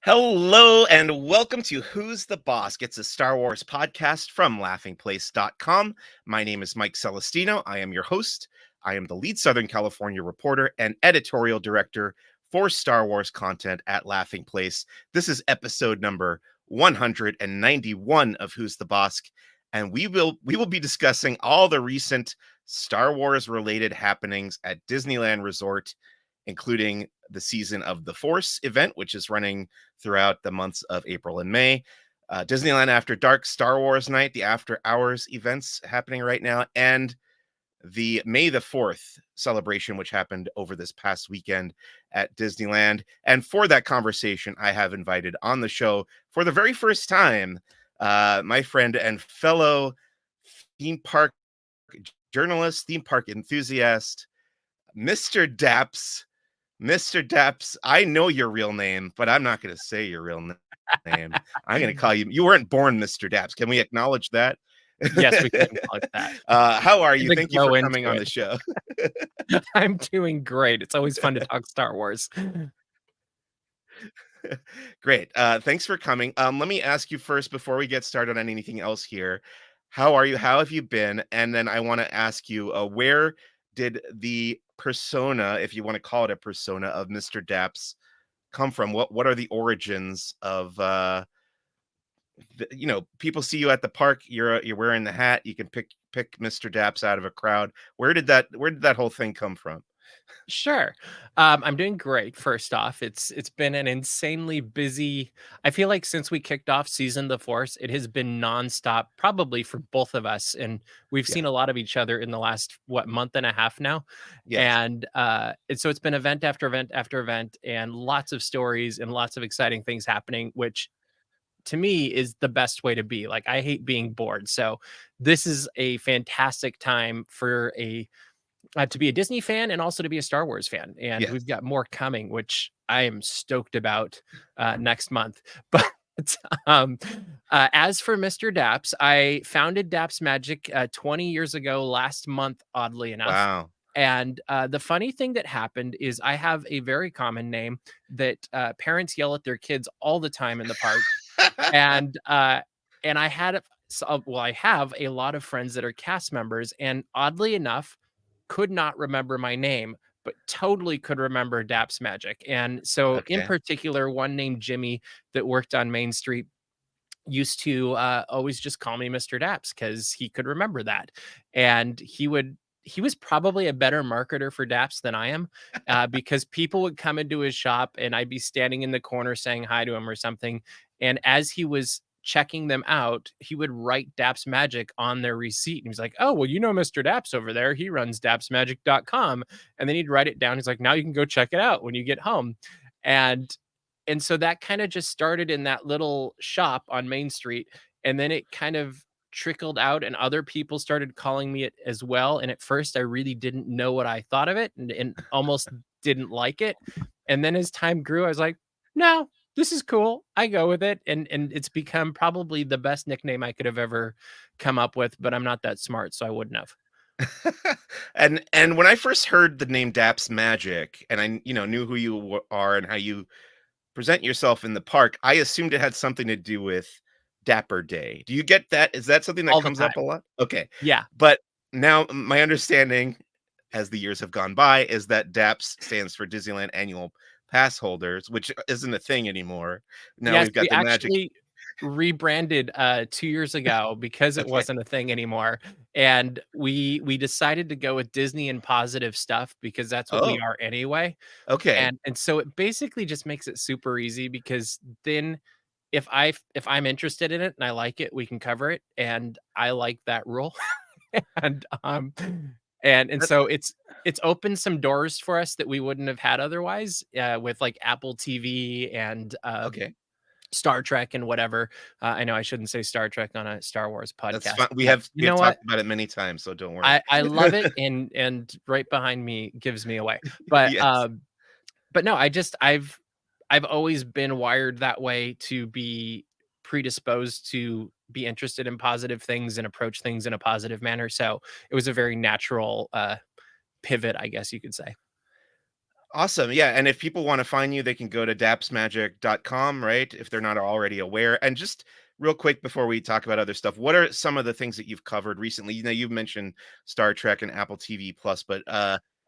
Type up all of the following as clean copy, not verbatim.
Hello and welcome to Who's the Boss? It's a Star Wars podcast from laughingplace.com. My name is Mike Celestino. I am your host. I am the lead Southern California reporter and editorial director for Star Wars content at Laughing Place. This is episode number 191 of Who's the Boss, and we will be discussing all the recent Star Wars related happenings at Disneyland Resort, including the Season of the Force event, which is running throughout the months of April and May. Disneyland After Dark, Star Wars Night, the After Hours events happening right now, and the May the 4th celebration, which happened over this past weekend at Disneyland. And for that conversation, I have invited on the show for the very first time my friend and fellow theme park journalist, theme park enthusiast, Mr. Daps. Mr. Daps, I know your real name, but I'm not going to say your real name. I'm going to call you. You weren't born Mr. Daps. Can we acknowledge that? Yes, we can acknowledge that. How are you? Thank you for coming on the show. I'm doing great. It's always fun to talk Star Wars. Great. Thanks for coming. Let me ask you first, before we get started on anything else here, how are you? How have you been? And then I want to ask you, where did the persona, if you want to call it a persona, of Mr. Daps come from? What are the origins of people see you at the park, you're wearing the hat, you can pick Mr. Daps out of a crowd. Where did that whole thing come from? Sure. I'm doing great. First off, it's been an insanely busy. I feel like since we kicked off Season of the Force, it has been nonstop, probably for both of us, and we've seen a lot of each other in the last month and a half now. Yes. And so it's been event after event after event, and lots of stories and lots of exciting things happening, which to me is the best way to be. Like, I hate being bored, so this is a fantastic time for to be a Disney fan and also to be a Star Wars fan. And Yes. we've got more coming, which I am stoked about next month. But as for Mr. Daps, I founded Daps Magic 20 years ago last month, oddly enough. Wow. And the funny thing that happened is I have a very common name that parents yell at their kids all the time in the park. and I had I have a lot of friends that are cast members, and oddly enough, could not remember my name, but totally could remember Daps Magic. And so in particular, one named Jimmy that worked on Main Street used to always just call me Mr. Daps because he could remember that. And he was probably a better marketer for Daps than I am, because people would come into his shop and I'd be standing in the corner saying hi to him or something. And as he was checking them out, he would write Daps Magic on their receipt. And he's like, oh, well, Mr. Daps over there. He runs dapsmagic.com. And then he'd write it down. He's like, now you can go check it out when you get home. And so that kind of just started in that little shop on Main Street. And then it kind of trickled out and other people started calling me it as well. And at first I really didn't know what I thought of it and almost didn't like it. And then as time grew, I was like, no, this is cool. I go with it. And it's become probably the best nickname I could have ever come up with, but I'm not that smart, so I wouldn't have. And when I first heard the name Daps Magic, and I knew who you are and how you present yourself in the park, I assumed it had something to do with Dapper Day. Do you get that? Is that something that comes up a lot? Okay. Yeah. But now my understanding, as the years have gone by, is that Daps stands for Disneyland Annual Pass Holders, which isn't a thing anymore. Now yes, we've got we the actually magic. rebranded 2 years ago because it wasn't a thing anymore. And we decided to go with Disney and positive stuff because that's what we are anyway. Okay. And so it basically just makes it super easy because then if I'm interested in it and I like it, we can cover it. And I like that rule. and so it's opened some doors for us that we wouldn't have had otherwise, with like Apple TV and Star Trek and whatever. I know I shouldn't say Star Trek on a Star Wars podcast. That's fine. We have talked about it many times, so don't worry. I love it, and right behind me gives me away. But Yes. but no, I've always been wired that way, to be predisposed to be interested in positive things and approach things in a positive manner. So it was a very natural pivot, I guess you could say. Awesome. Yeah. And if people want to find you, they can go to dapsmagic.com, right? If they're not already aware. And just real quick before we talk about other stuff, what are some of the things that you've covered recently? You've mentioned Star Trek and Apple TV Plus, but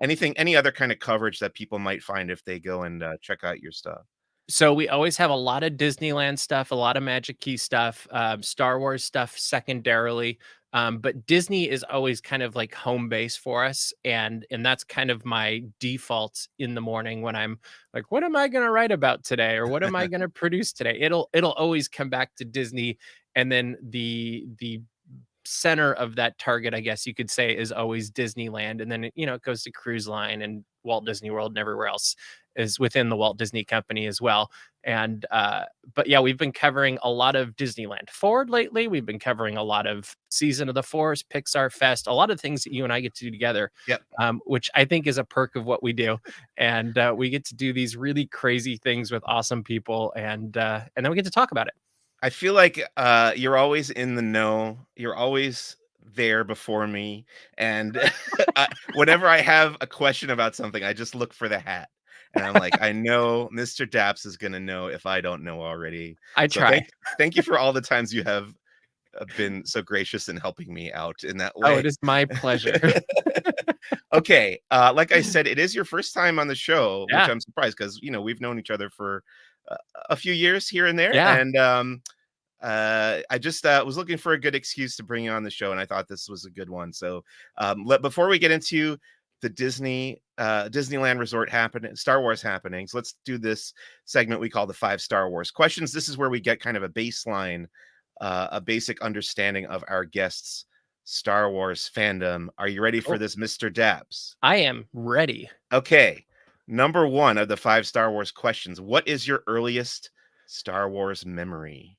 any other kind of coverage that people might find if they go and check out your stuff? So we always have a lot of Disneyland stuff, a lot of Magic Key stuff, Star Wars stuff secondarily. But Disney is always kind of like home base for us, and that's kind of my default in the morning when I'm like, what am I going to write about today, or what am I going to produce today? It'll always come back to Disney, and then the center of that target, I guess you could say, is always Disneyland. And then, it goes to Cruise Line and Walt Disney World and everywhere else is within the Walt Disney Company as well. And, but yeah, we've been covering a lot of Disneyland Forward lately. We've been covering a lot of Season of the Force, Pixar Fest, a lot of things that you and I get to do together, Yep. which I think is a perk of what we do. And we get to do these really crazy things with awesome people. And then we get to talk about it. I feel like you're always in the know. You're always there before me. And whenever I have a question about something, I just look for the hat. And I'm like, I know Mr. Daps is going to know if I don't know already. I So try. thank you for all the times you have been so gracious in helping me out in that Oh, way. it is my pleasure. Okay, like I said, it is your first time on the show, which Yeah. I'm surprised because we've known each other for a few years here and there, Yeah. and I just was looking for a good excuse to bring you on the show, and I thought this was a good one. So, before we get into the Disneyland Resort happening, Star Wars happenings, let's do this segment we call the 5 Star Wars questions. This is where we get kind of a baseline, a basic understanding of our guests' Star Wars fandom. Are you ready for Cool. this, Mr. Daps? I am ready. Okay. Number one of the 5 Star Wars questions. What is your earliest Star Wars memory?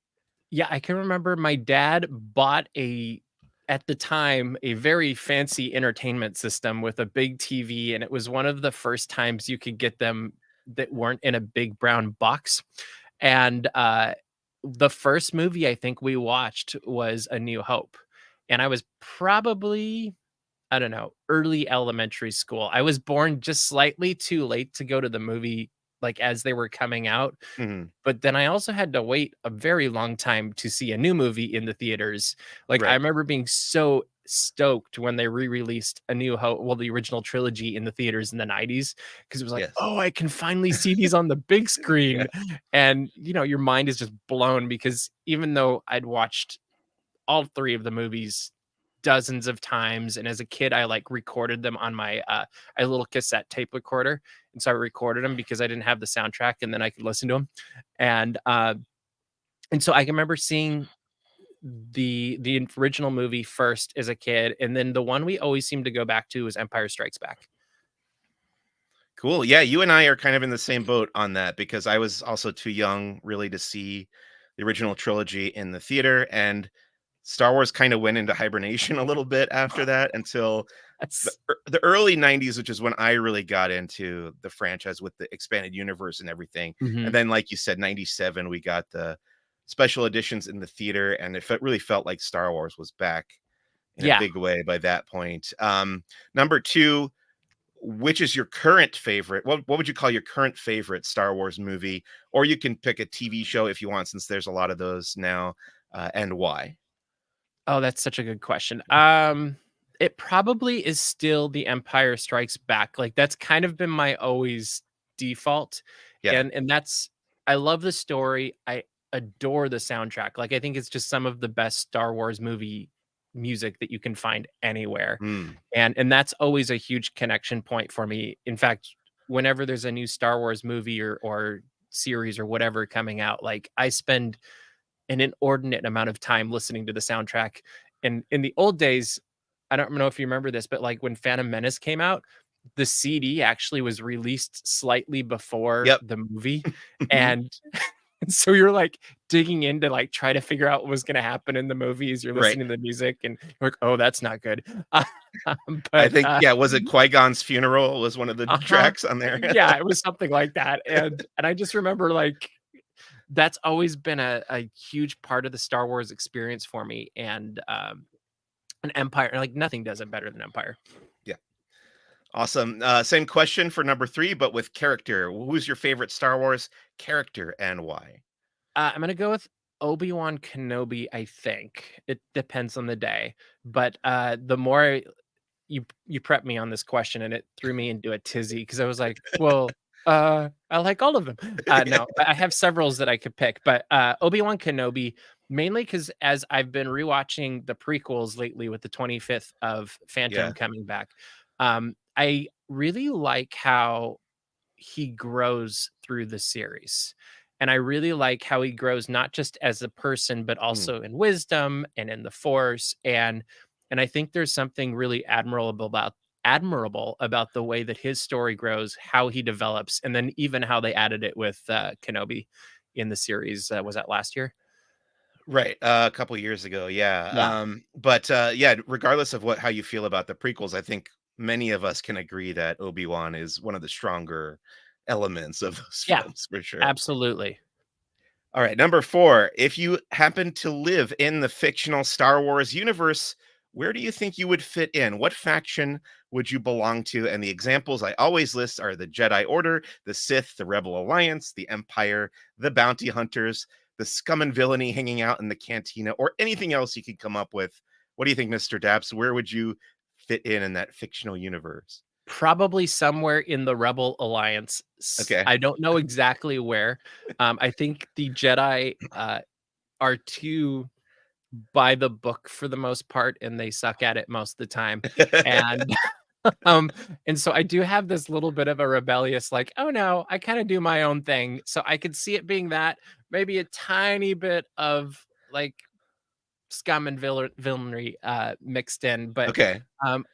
Yeah, I can remember my dad bought at the time, a very fancy entertainment system with a big TV, and it was one of the first times you could get them that weren't in a big brown box. And the first movie I think we watched was A New Hope. And I was probably, I don't know, early elementary school. I was born just slightly too late to go to the movie like as they were coming out. Mhm. But then I also had to wait a very long time to see a new movie in the theaters. Like, I Right. remember being so stoked when they re-released A New Hope, well, the original trilogy in the theaters in the 90s, because it was like, Yes. "Oh, I can finally see these on the big screen." Yeah. And, your mind is just blown because even though I'd watched all 3 of the movies dozens of times, and as a kid, I, like, recorded them on my, I had a little cassette tape recorder, and so I recorded them because I didn't have the soundtrack, and then I could listen to them. And, and so I can remember seeing the original movie first as a kid, and then the one we always seem to go back to is Empire Strikes Back. Cool. Yeah, you and I are kind of in the same boat on that because I was also too young really to see the original trilogy in the theater, and Star Wars kind of went into hibernation a little bit after that until the That's the early 90s, which is when I really got into the franchise with the expanded universe and everything. And Mhm. then, like you said, 97, we got the special editions in the theater, and really felt like Star Wars was back in a Yeah. big way by that point. Number two, which is your current favorite? What would you call your current favorite Star Wars movie? Or you can pick a TV show if you want, since there's a lot of those now, and why? Oh, that's such a good question. It probably is still The Empire Strikes Back. Like, that's kind of been my always default, Yeah. and that's I love the story. I adore the soundtrack. Like, I think it's just some of the best Star Wars movie music that you can find anywhere, Mm. and that's always a huge connection point for me. In fact, whenever there's a new Star Wars movie or series or whatever coming out, like, I spend an inordinate amount of time listening to the soundtrack. And in the old days, I don't know if you remember this, but like when Phantom Menace came out, the CD actually was released slightly before Yep. the movie. And so you're like digging in to like try to figure out what was going to happen in the movie as you're Right. listening to the music, and you're like, oh, that's not good. I But think, yeah, was it Qui-Gon's funeral was one of the uh-huh. tracks on there? Yeah, it was something like that. And I just remember like that's always been a huge part of the Star Wars experience for me, and, an Empire like, nothing does it better than Empire. Yeah. Awesome. Same question for number 3, but with character. Who's your favorite Star Wars character and why? I'm gonna go with Obi-Wan Kenobi, I think. It depends on the day, but, the more you prepped me on this question, and it threw me into a tizzy because I was like, "Well, I like all of them." No, I have severals that I could pick, but, Obi-Wan Kenobi, mainly because as I've been rewatching the prequels lately with the 25th of Phantom Yeah. coming back, I really like how he grows through the series. And I really like how he grows not just as a person, but Mm. also in wisdom and in the force. And I think there's something really admirable about the way that his story grows, how he develops, and then even how they added it with Kenobi in the series. Was that last year? Right, a couple years ago, yeah, Yeah. but, yeah, regardless of how you feel about the prequels, I think many of us can agree that Obi-Wan is one of the stronger elements of those Yeah, films for sure. absolutely. All right, number 4, if you happen to live in the fictional Star Wars universe, where do you think you would fit in? What faction would you belong to? And the examples I always list are the Jedi Order, the Sith, the Rebel Alliance, the Empire, the Bounty Hunters, the scum and villainy hanging out in the cantina, or anything else you could come up with. What do you think, Mr. Daps? Where would you fit in that fictional universe? Probably somewhere in the Rebel Alliance. Okay. I don't know exactly where. I think the Jedi are too by the book for the most part, and they suck at it most of the time. And um, and so I do have this little bit of a rebellious, like, oh no, I kind of do my own thing. So I could see it being that maybe a tiny bit of like scum and villainy mixed in, but Okay.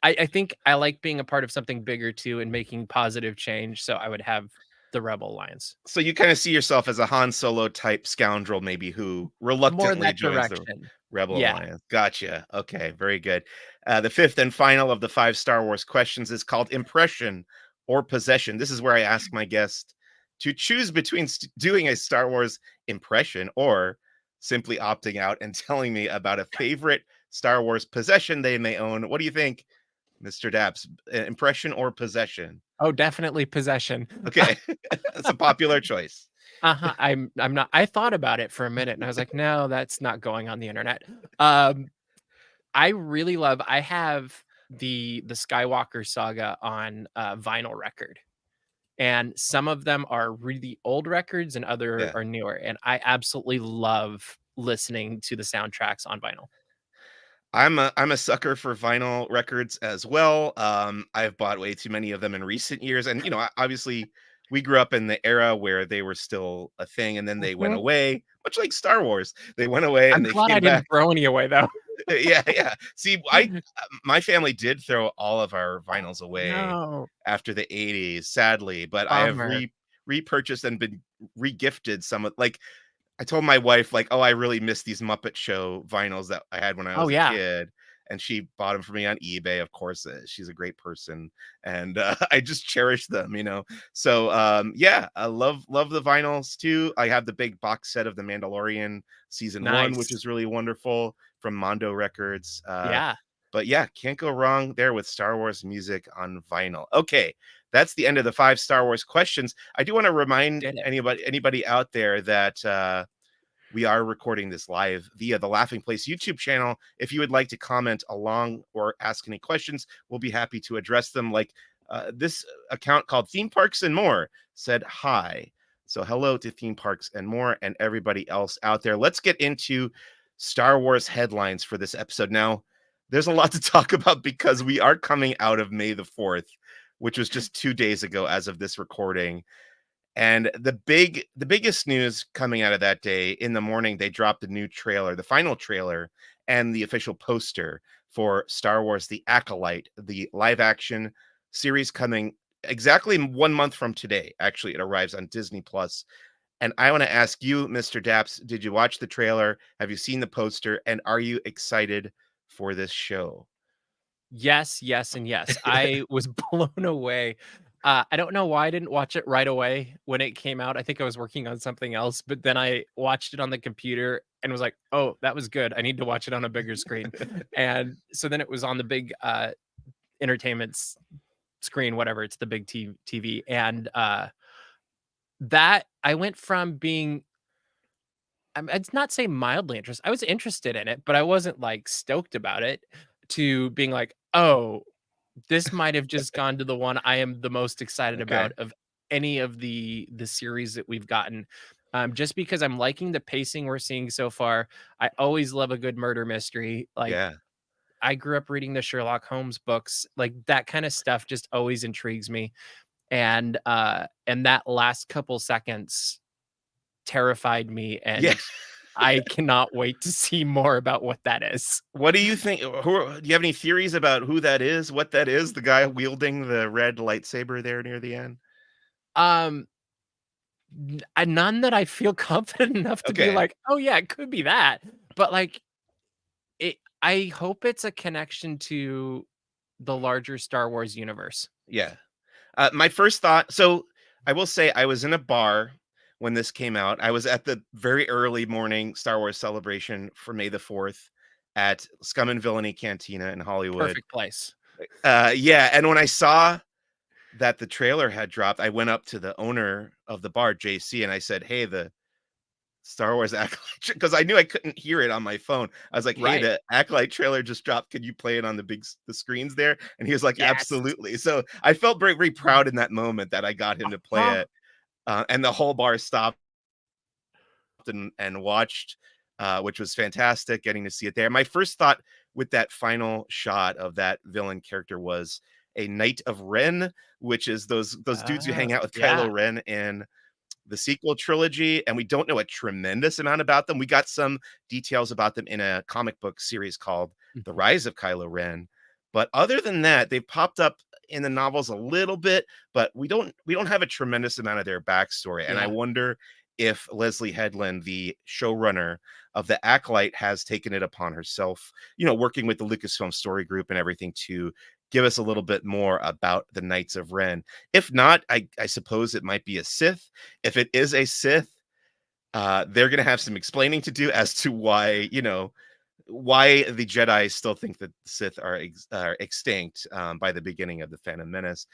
I think I like being a part of something bigger too and making positive change. So I would have the Rebel Alliance. So you kind of see yourself as a Han Solo type scoundrel, maybe who More reluctantly that joins the direction. Rebel Yeah. Alliance. Gotcha. Okay, very good. The fifth and final of the 5 Star Wars questions is called Impression or Possession. This is where I ask my guest to choose between doing a Star Wars impression or simply opting out and telling me about a favorite Star Wars possession they may own. What do you think, Mr. Daps? Impression or possession? Oh, definitely possession. Okay, that's a popular choice. Uh-huh. I'm not I thought about it for a minute and I was like, "No, that's not going on the internet." I really love I have the Skywalker saga on, vinyl record, and some of them are really old records and other Yeah. are newer, and I absolutely love listening to the soundtracks on vinyl. I'm a sucker for vinyl records as well. I've bought way too many of them in recent years, and obviously, we grew up in the era where they were still a thing, and then they went Mhm. away, much like Star Wars. They went away and I'm they glad I came didn't back. throw any away, though. Yeah, yeah. See, I my family did throw all of our Oh, vinyls away no. after the '80s, sadly, but I have Bummer. repurchased and been regifted some of like I told my wife, like, "Oh, I really miss these Muppet Show vinyls that I had when I Oh, was a yeah. kid," and she bought them for me on eBay, of course, she's a great person, and, I just cherish them. So, yeah, I love the vinyls too. I have the big box set of The Mandalorian season 1, which Nice. is really wonderful from Mondo Records, Yeah, but yeah, can't go wrong there with Star Wars music on vinyl. Okay, that's the end of the 5 Star Wars questions. I do wanna remind did it. anybody out there that, we are recording this live via the Laughing Place YouTube channel. If you would like to comment along or ask any questions, we'll be happy to address them. Like this account called Theme Parks and More said hi. So hello to Theme Parks and More and everybody else out there. Let's get into Star Wars headlines for this episode. Now, there's a lot to talk about because we are coming out of May the 4th, which was just 2 days ago as of this recording. And the biggest news coming out of that day in the morning, they dropped the new trailer, the final trailer, and the official poster for Star Wars The Acolyte, the live action series coming exactly 1 month from today. Actually, it arrives on Disney Plus. And I want to ask you, Mr. Daps, did you watch the trailer? Have you seen the poster? And are you excited for this show? Yes, yes, and yes. I was blown away. I don't know why I didn't watch it right away when it came out. I think I was working on something else, but then I watched it on the computer and was like, "Oh, that was good. I need to watch it on a bigger screen." And so then it was on the big entertainment screen, whatever, it's the big TV, and that I went from being I'd not say mildly interested. I was interested in it, but I wasn't, like, stoked about it, to being like, "Oh, this might have just gone to the one I am the most excited Okay. about of any of the series that we've gotten." Just because I'm liking the pacing we're seeing so far. I always love a good murder mystery. Like, Yeah. I grew up reading the Sherlock Holmes books. Like, that kinda stuff just always intrigues me, and that last couple seconds terrified me, Yeah. and I cannot wait to see more about what that is. What do you think? Do you have any theories about who that is? What that is? The guy wielding the red lightsaber there near the end? Um, none that I feel confident enough to be Okay. like, "Oh, yeah, it could be that." But, like, I hope it's a connection to the larger Star Wars universe. Yeah. My first thought, so I will say I was in a bar when this came out. I was at the very early morning Star Wars celebration for May the 4th at Scum and Villainy Cantina in Hollywood. Perfect place. Yeah, and when I saw that the trailer had dropped, I went up to the owner of the bar, JC, and I said, "Hey, the Star Wars Acolyte," because I knew I couldn't hear it on my phone. I was like, "Hey, Right. the Acolyte trailer just dropped. Could you play it on the screens there?" And he was like, Yes. "Absolutely." So I felt very, very proud in that moment that I got him to play Uh-huh. it, and the whole bar stopped and watched, which was fantastic. Getting to see it there. My first thought with that final shot of that villain character was a Knight of Ren, which is those dudes who Oh, hang out with yeah. Kylo Ren in the sequel trilogy, and we don't know a tremendous amount about them. We got some details about them in a comic book series called The Mhm. Rise of Kylo Ren. But other than that, they've popped up in the novels a little bit, but we don't have a tremendous amount of their backstory. And I Yeah. wonder if Leslie Headland, the showrunner of the Acolyte, has taken it upon herself, working with the Lucasfilm Story Group and everything to give us a little bit more about the Knights of Ren. If not, I suppose it might be a Sith. If it is a Sith, they're going to have some explaining to do as to why the Jedi still think that the Sith are extinct by the beginning of the Phantom Menace.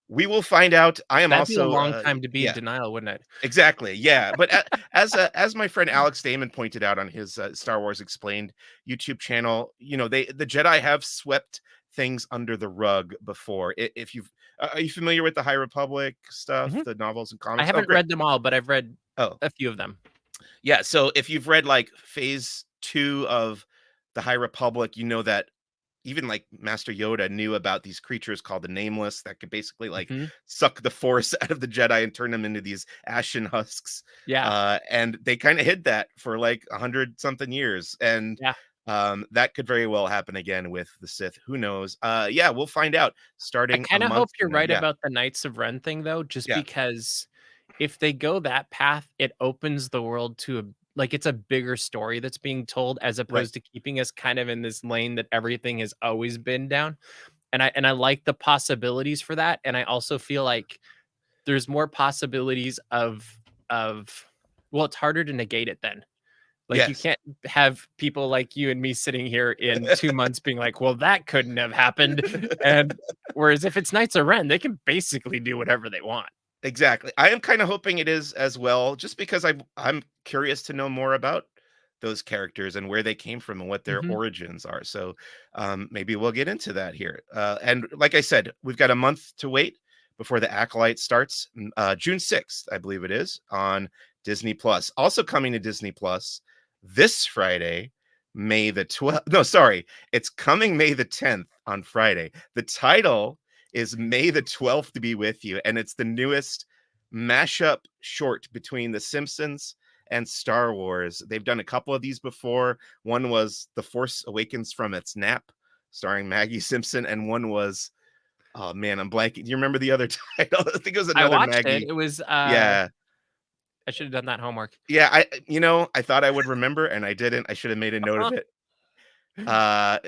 We will find out. I am That'd be a also, long time to be in yeah, denial, wouldn't it? exactly, yeah. But as my friend Alex Damon pointed out on his Star Wars Explained YouTube channel, the Jedi have swept things under the rug before. If you've Are you familiar with the High Republic stuff, Mhm. the novels and I comics? Oh, haven't great. read them all, but I've read Oh, a few of them. yeah. So if you've read like Phase 2 of the High Republic, you know that even like Master Yoda knew about these creatures called the Nameless that could basically like Mhm. suck the Force out of the Jedi and turn them into these ashen husks. Yeah. And they kind of hid that for like 100 something years, and Yeah. that could very well happen again with the Sith. Who knows? Yeah, we'll find out I starting a kinda month hope you're from now. right Yeah, about the Knights of Ren thing, though, just yeah, because if they go that path, it opens the world to it's a bigger story that's being told as right. opposed to keeping us kind of in this lane that everything has always been down, and I like the possibilities for that, and I also feel like there's more possibilities of well, it's harder to negate it then. Like, you Yes. can't have people like you and me sitting here in 2 months being like, "Well, that couldn't have happened," and whereas if it's Knights of Ren, they can basically do whatever they want. Exactly. I am kind of hoping it is as well, just because I'm curious to know more about those characters and where they came from and what their Mhm. origins are. So maybe we'll get into that here. And like I said, we've got a month to wait before the Acolyte starts. June 6th, I believe it is, on Disney Plus. Also coming to Disney Plus this Friday, May the 12th. No, sorry, it's coming May the 10th on Friday. The title is May the 12th to be with you. And it's the newest mashup short between The Simpsons and Star Wars. They've done a couple of these before. One was The Force Awakens from Its Nap, starring Maggie Simpson, and one was, oh man, I'm blanking. Do you remember the other title? I think it was I another watched it. Maggie. It was, Yeah. I should have done that homework. Yeah, I thought I would remember and I didn't. I should have made a note of it. I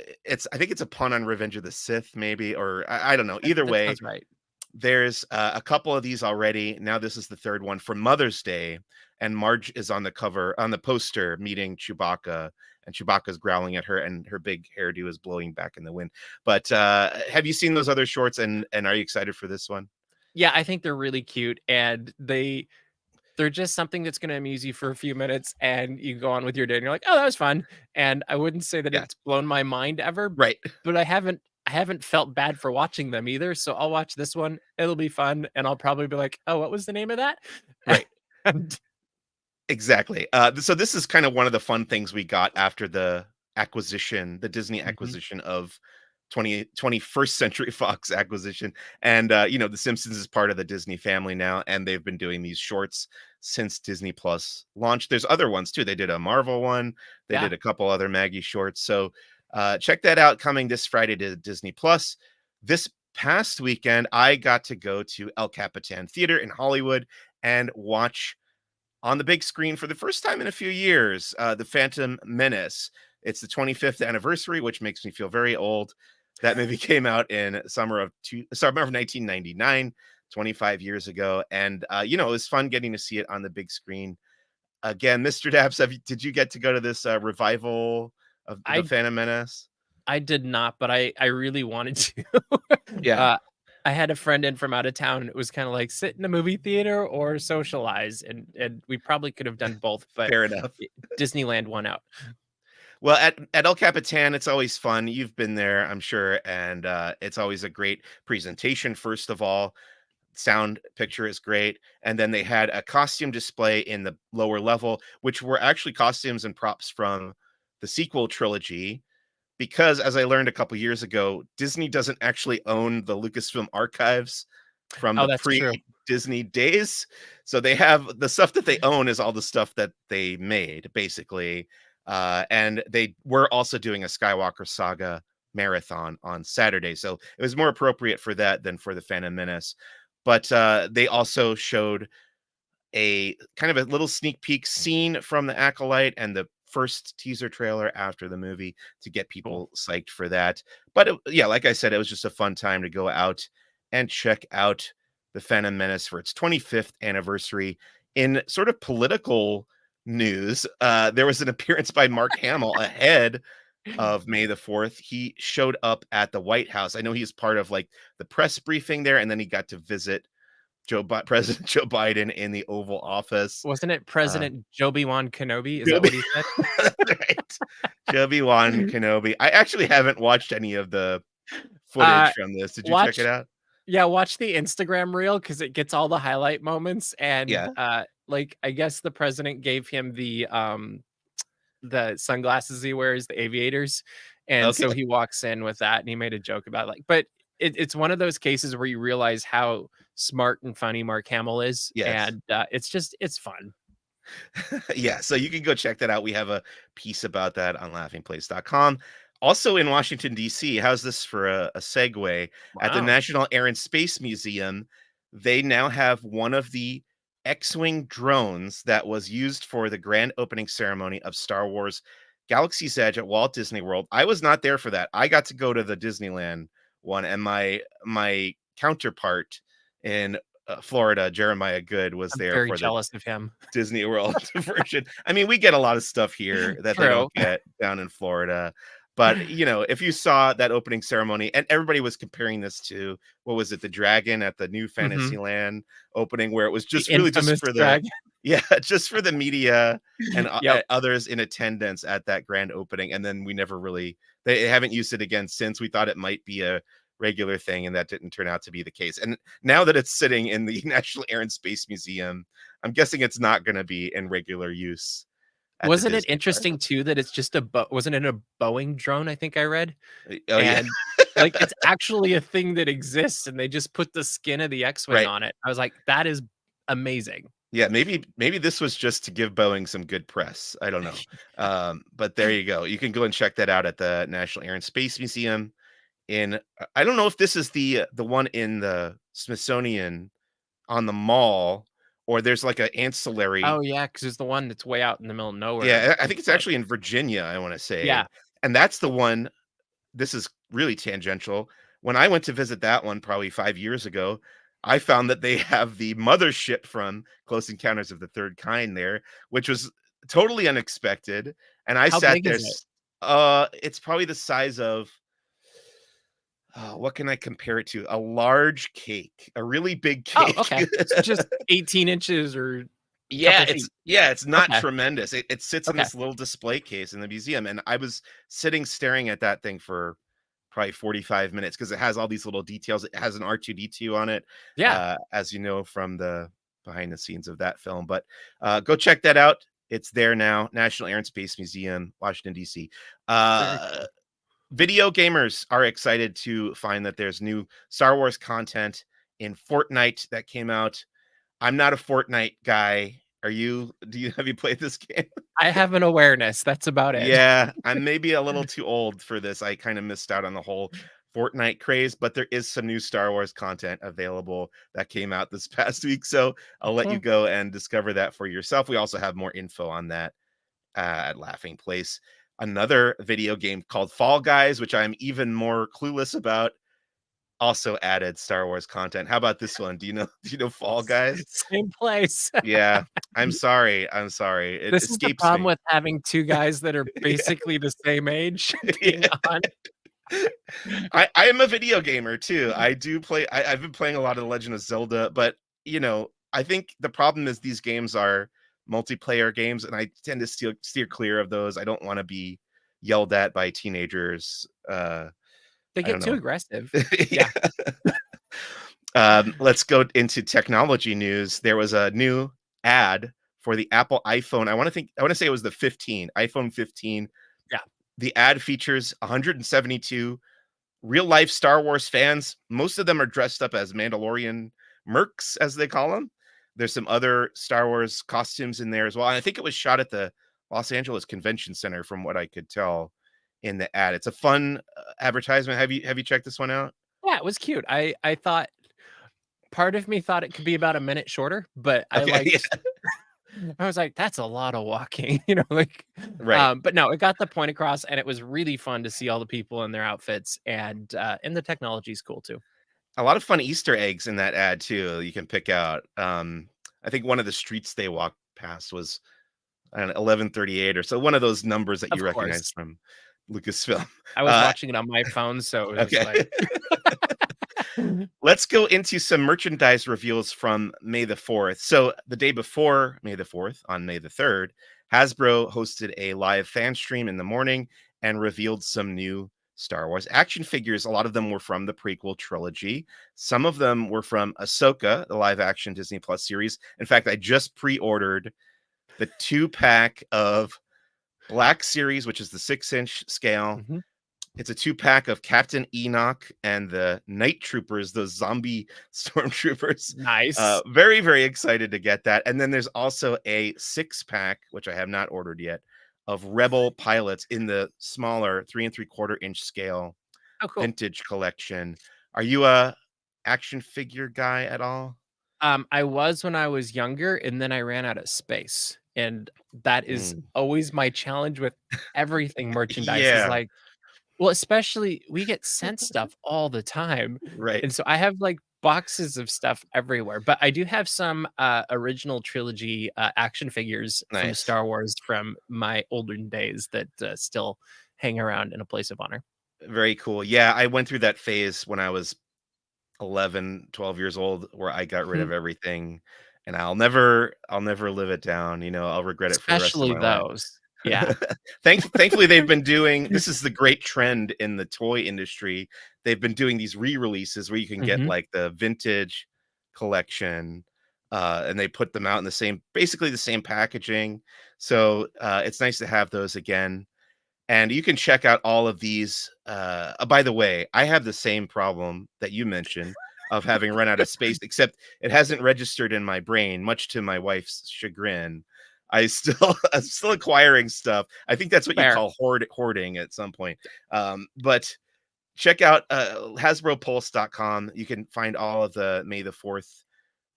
think it's a pun on Revenge of the Sith, maybe, or I don't know. Either That way, sounds right. there's a couple of these already. Now this is the third one for Mother's Day, and Marge is on the cover on the poster meeting Chewbacca, and Chewbacca's growling at her, and her big hairdo is blowing back in the wind. But have you seen those other shorts, and are you excited for this one? Yeah, I think they're really cute, and they're just something that's gonna amuse you for a few minutes, and you go on with your day, and you're like, "Oh, that was fun." And I wouldn't say that Yeah, it's blown my mind ever, right, but I haven't felt bad for watching them either, so I'll watch this one, it'll be fun, and I'll probably be like, "Oh, what was the name of that?" right. And Exactly. So this is kind of one of the fun things we got after the acquisition, the Disney Mhm. acquisition of 21st Century Fox acquisition. And, The Simpsons is part of the Disney family now, and they've been doing these shorts since Disney Plus launched. There's other ones too. They did a Marvel one, they Yeah, did a couple other Maggie shorts. So check that out coming this Friday to Disney Plus. This past weekend, I got to go to El Capitan Theater in Hollywood and watch on the big screen for the first time in a few years, The Phantom Menace. It's the 25th anniversary, which makes me feel very old. That movie came out in summer of 1999, 25 years ago, and it was fun getting to see it on the big screen again. Mr. Daps, did you get to go to this revival of The I Phantom Menace? I did not, but I really wanted to. Yeah, Uh, I had a friend in from out of town, and it was kinda like, sit in a movie theater or socialize, and we probably could have done both, but fair enough. I Disneyland won out. Well, at El Capitan, it's always fun. You've been there, I'm sure, and it's always a great presentation. First of all, sound picture is great, and then they had a costume display in the lower level, which were actually costumes and props from the sequel trilogy. Because, as I learned a couple years ago, Disney doesn't actually own the Lucasfilm archives from Oh, the that's true. pre-Disney days. So they have the stuff that they own is all the stuff that they made, basically. And they were also doing a Skywalker Saga marathon on Saturday. So it was more appropriate for that than for the Phantom Menace. But they also showed a kind of a little sneak peek scene from the Acolyte and the first teaser trailer after the movie to get Cool. people psyched for that. But yeah, like I said, it was just a fun time to go out and check out the Phantom Menace for its 25th anniversary. In sort of political news, there was an appearance by Mark Hamill ahead of May the 4th. He showed up at the White House. I know he's part of like the press briefing there, and then he got to visit President Joe Biden in the Oval Office. Wasn't it Uh, President Joby-Wan Kenobi? Is that Joby what he said? right. Joby-Wan Kenobi. I actually haven't watched any of the Uh, footage from this. Did you check it watch out? Yeah, watch the Instagram reel because it gets all the highlight moments, and, Yeah. like, I guess the president gave him the sunglasses he wears, the aviators, and Okay. so he walks in with that, and he made a joke about, like, but it's one of those cases where you realize how smart and funny Mark Hamill is, Yes. and, it's fun. Yeah, so you can go check that out. We have a piece about that on laughingplace.com. Also in Washington, D.C., how's this for a segue? At the Wow. National Air and Space Museum, they now have one of the X-Wing drones that was used for the grand opening ceremony of Star Wars Galaxy's Edge at Walt Disney World. I was not there for that. I got to go to the Disneyland one, and my counterpart in Florida, Jeremiah Good, was I'm there very for the jealous of him. Disney World version. I mean, we get a lot of stuff here that they True. don't get down in Florida. But, if you saw that opening ceremony, and everybody was comparing this to, what was it, the dragon at the new Mhm. Fantasyland opening, where it was The just really just infamous for the dragon. yeah, just for the media and Yep. others in attendance at that grand opening. And then we never really, they haven't used it again since. We thought it might be a regular thing, and that didn't turn out to be the case. And now that it's sitting in the National Air and Space Museum, I'm guessing it's not going to be in regular use at the Wasn't it Disney park. interesting too that it's just a wasn't it a Boeing drone, I think I read? Oh yeah, And, like, it's actually a thing that exists, and they just put the skin of the X-Wing right. on it. I was like, "That is amazing." Yeah, maybe this was just to give Boeing some good press. I don't know. But there you go. You can go and check that out at the National Air and Space Museum in I don't know if this is the one in the Smithsonian on the mall, or there's like a Oh, ancillary. yeah, because it's the one that's way out in the middle of nowhere Yeah, I in think it's Florida. actually in Virginia, I want to say. Yeah. And that's the one. This is really tangential. When I went to visit that one probably 5 years ago, I found that they have the mothership from Close Encounters of the Third Kind there, which was totally unexpected. And I How sat big there. is it? It's probably the size of what can I compare it to? A large cake, a really big Oh, cake. okay. So just 18 inches or a Yeah, couple feet. it's not Okay, tremendous. It sits in okay. this little display case in the museum, and I was sitting staring at that thing for probably 45 minutes because it has all these little details. It has an R2D2 on it, Yeah, as you know from the behind the scenes of that film. But go check that out. It's there now. National Air and Space Museum, Washington D.C. very Uh, cool. Video gamers are excited to find that there's new Star Wars content in Fortnite that came out. I'm not a Fortnite guy. Are you? Have you played this game? I have an awareness, that's about it. Yeah, I'm maybe a little too old for this. I kind of missed out on the whole Fortnite craze, but there is some new Star Wars content available that came out this past week. So I'll let you Mhm. go and discover that for yourself. We also have more info on that at Laughing Place. Another video game called Fall Guys, which I'm even more clueless about, also added Star Wars content. How about this one? Do you know Fall Guys? Same place. Yeah, I'm sorry. I'm sorry. It This is the escapes problem me. with having 2 guys that are Yeah. basically the same age being Yeah. on. I am a video gamer too. I do play. I've been playing a lot of The Legend of Zelda, but I think the problem is these games are multiplayer games, and I tend to steer clear of those. I don't want to be yelled at by teenagers. They I don't get too know. aggressive. Yeah. Yeah. Let's go into technology news. There was a new ad for the Apple iPhone. I want to say it was the 15, iPhone 15. Yeah. The ad features 172 real life Star Wars fans. Most of them are dressed up as Mandalorian mercs, as they call them. There's some other Star Wars costumes in there as well. And I think it was shot at the Los Angeles Convention Center, from what I could tell in the ad. It's a fun advertisement. Have you checked this one out? Yeah, it was cute. I thought part of me thought it could be about a minute shorter, but I Okay, liked yeah, I was like, "That's a lot of walking," right. but no, it got the point across, and it was really fun to see all the people in their outfits, and the technology's cool too. A lot of fun Easter eggs in that ad too. You can pick out. I think one of the streets they walked past was 1138 or so. One of those numbers that Of you recognize course. from Lucasfilm. I was Uh, watching it on my phone, so it was okay. like Let's go into some merchandise reveals from May the 4th. So, the day before May the 4th, on May the 3rd, Hasbro hosted a live fan stream in the morning and revealed some new Star Wars action figures. A lot of them were from the prequel trilogy. Some of them were from Ahsoka, the live action Disney Plus series. In fact, I just pre ordered the 2-pack of Black Series, which is the 6-inch scale. Mhm. It's a 2-pack of Captain Enoch and the Night Troopers, those zombie stormtroopers. Nice. Very, very excited to get that. And then there's also a 6-pack, which I have not ordered yet, of Rebel pilots in the smaller 3 3/4 inch scale Oh, cool. vintage collection. Are you a action figure guy at all? I was when I was younger, and then I ran out of space, and that is Mm. always my challenge with everything merchandise is Yeah, like well, especially we get sent stuff all the time, right. and so I have, like, boxes of stuff everywhere, but I do have some, original trilogy, action figures from Nice. Star Wars from my olden days that, still hang around in a place of honor. Very cool. Yeah, I went through that phase when I was 11, 12 years old where I got rid Mhm. of everything, and I'll never live it down. I'll regret it for the rest of Especially my life. those. Yeah. Thankfully, they've been doing this is the great trend in the toy industry. They've been doing these re-releases where you can get Mhm. like the vintage collection, and they put them out in the same basically the same packaging. So it's nice to have those again. And you can check out all of these. By the way, I have the same problem that you mentioned of having run out of space, except it hasn't registered in my brain, much to my wife's chagrin. I'm still acquiring stuff. I think that's what you Fair. call hoarding at some point. But check out HasbroPulse.com. You can find all of the May the 4th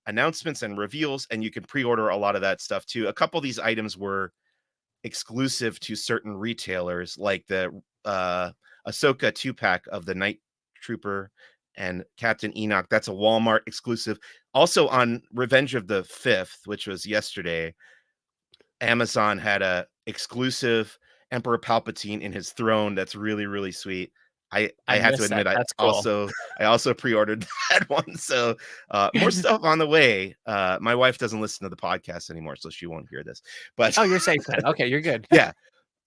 announcements and reveals, and you can pre-order a lot of that stuff too. A couple of these items were exclusive to certain retailers, like the Ahsoka 2-pack of the Night Trooper and Captain Enoch. That's a Walmart exclusive. Also on Revenge of the 5th, which was yesterday, Amazon had a exclusive Emperor Palpatine in his throne. That's really, really sweet. I I have to missed admit, that. That's cool. I also pre-ordered that one. So more stuff on the way. My wife doesn't listen to the podcast anymore, so she won't hear this. But Oh, you're safe then. Okay, you're good. yeah,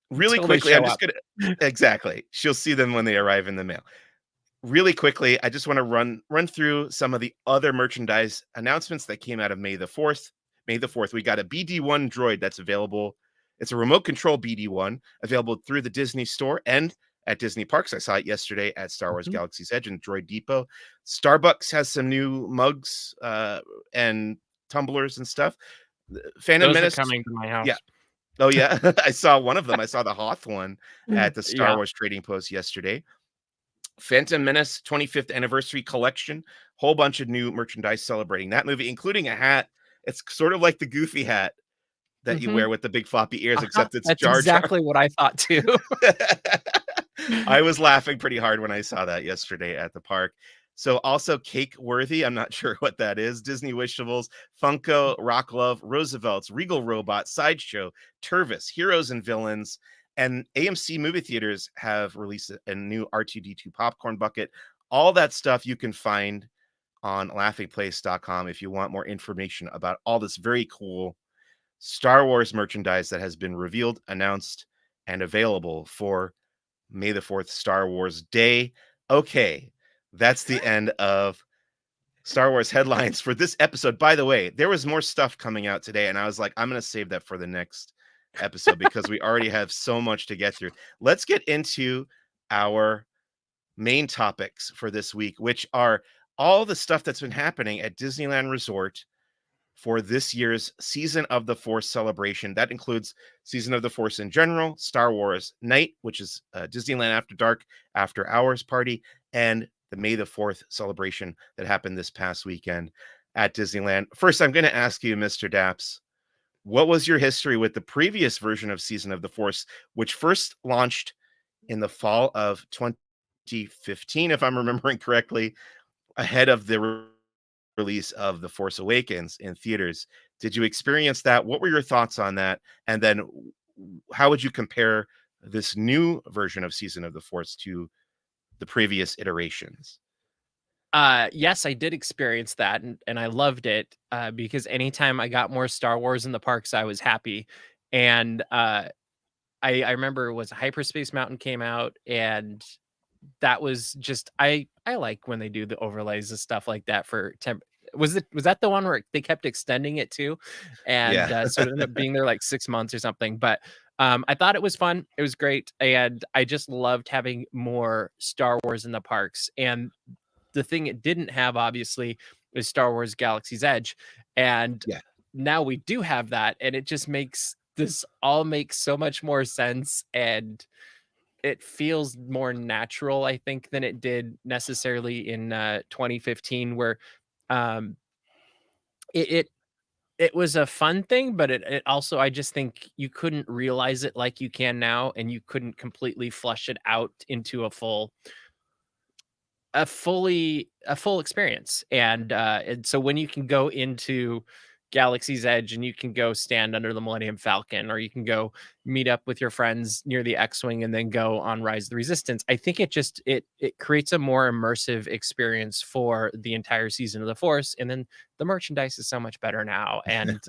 really Until they quickly, I'm show just up. gonna exactly. She'll see them when they arrive in the mail. Really quickly, I just want to run through some of the other merchandise announcements that came out of May the 4th. May the 4th, we got a BD1 droid that's available. It's a remote control BD1 available through the Disney store and at Disney parks. I saw it yesterday at Star Wars Mhm. Galaxy's Edge and Droid Depot. Starbucks has some new mugs and tumblers and stuff. Phantom Those are Menace, coming to my yeah. house. Oh yeah, I saw one of them. I saw the Hoth one at the Star Yeah. Wars Trading Post yesterday. Phantom Menace 25th anniversary collection, whole bunch of new merchandise celebrating that movie, including a hat. It's sort of like the Goofy hat that you Mhm. wear with the big floppy ears, Uh-huh. except it's That's Jar Jar. exactly what I thought too. I was laughing pretty hard when I saw that yesterday at the park. So also Cake Worthy, I'm not sure what that is. Disney Wishables, Funko, Rock Love, Roosevelt's, Regal Robot, Sideshow, Tervis, Heroes and Villains, and AMC movie theaters have released a new R2D2 popcorn bucket. All that stuff you can find on laughingplace.com if you want more information about all this very cool Star Wars merchandise that has been revealed, announced, and available for May the 4th, Star Wars Day. Okay, that's the end of Star Wars headlines for this episode. By the way, there was more stuff coming out today, and I was like, I'm going to save that for the next episode because we already have so much to get through. Let's get into our main topics for this week, which are all the stuff that's been happening at Disneyland Resort for this year's Season of the Force celebration. That includes Season of the Force in general, Star Wars Night, which is Disneyland After Dark, After Hours party, and the May the 4th celebration that happened this past weekend at Disneyland. First, I'm going to ask you, Mr. Daps, what was your history with the previous version of Season of the Force, which first launched in the fall of 2015, if I'm remembering correctly, ahead of the release of The Force Awakens in theaters? Did you experience that? What were your thoughts on that? And then how would you compare this new version of Season of the Force to the previous iterations? Yes, I did experience that, and I loved it, because anytime I got more Star Wars in the parks, I was happy. And I remember it was Hyperspace Mountain came out, and that was just I like when they do the overlays and stuff like that for temp. Was that the one where they kept extending it too? And Yeah. so it ended up being there like 6 months or something. But I thought it was fun. It was great. And I just loved having more Star Wars in the parks. And the thing it didn't have, obviously, is Star Wars Galaxy's Edge. And Yeah. now we do have that. And it just makes this all make so much more sense. And it feels more natural, I think, than it did necessarily in 2015, where um, it, it it was a fun thing, but it also, I just think you couldn't realize it like you can now, and you couldn't completely flush it out into a full experience. And so when you can go into Galaxy's Edge and you can go stand under the Millennium Falcon, or you can go meet up with your friends near the X-Wing and then go on Rise of the Resistance, I think it creates a more immersive experience for the entire Season of the Force. And then the merchandise is so much better now, and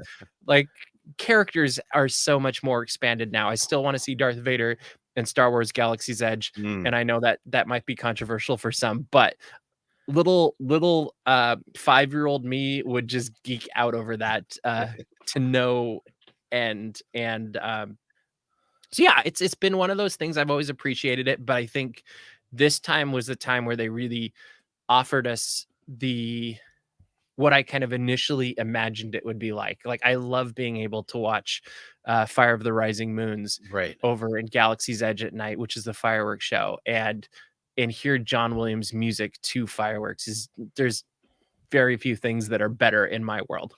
like characters are so much more expanded now. I still want to see Darth Vader in Star Wars Galaxy's Edge, Mm. and I know that that might be controversial for some, but little 5-year-old me would just geek out over that to no end. And so yeah, it's been one of those things. I've always appreciated it, but I think this time was the time where they really offered us the what I kind of initially imagined it would be like. Like, I love being able to watch Fire of the Rising Moons Right. over in Galaxy's Edge at night, which is the fireworks show, and hear John Williams music to fireworks. Is There's very few things that are better in my world.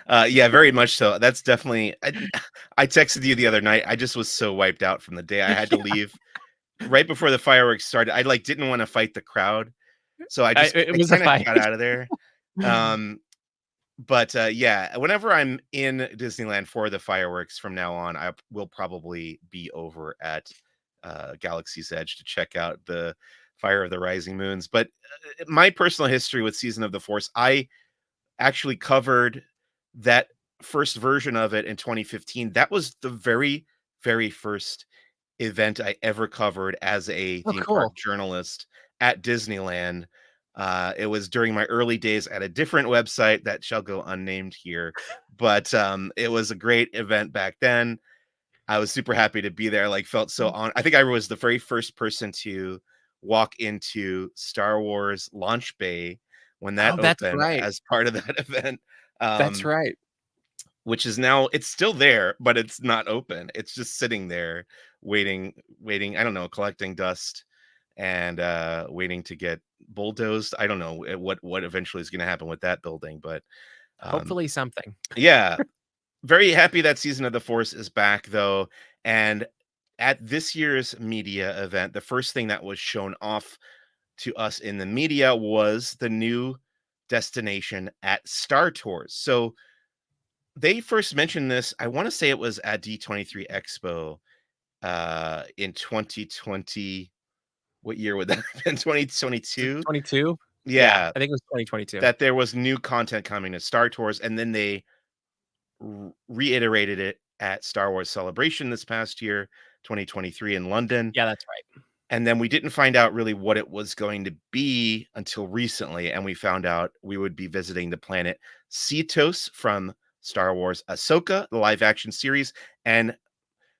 Yeah, very much so. That's definitely I texted you the other night. I just was so wiped out from the day I had to leave right before the fireworks started, I like didn't want to fight the crowd, so It I was a kind of fight. got out of there. Um, but yeah, whenever I'm in Disneyland for the fireworks from now on, I will probably be over at Galaxy's Edge to check out the Fire of the Rising Moons. But my personal history with Season of the Force, I actually covered that first version of it in 2015. That was the very, very first event I ever covered as a Oh, theme park cool. journalist at Disneyland. It was during my early days at a different website that shall go unnamed here, but it was a great event back then. I was super happy to be there. Like, felt so on. I think I was the very first person to walk into Star Wars Launch Bay when that Oh, that's opened right. as part of that event. That's Um, right. which is now it's still there, but it's not open. It's just sitting there waiting, I don't know, collecting dust and waiting to get bulldozed. I don't know what eventually is going to happen with that building, but um Hopefully something. yeah, very happy that Season of the Force is back though. And at this year's media event, the first thing that was shown off to us in the media was the new destination at Star Tours. So they first mentioned this, I wanna say it was at D23 Expo, in 2020. What year would that have been? Is it 2022? 22? Yeah, Yeah, I think it was 2022. that there was new content coming to Star Tours, and then they reiterated it at Star Wars Celebration this past year, 2023 in London. Yeah, that's right. And then we didn't find out really what it was going to be until recently, and we found out we would be visiting the planet Cetos from Star Wars Ahsoka, the live action series, and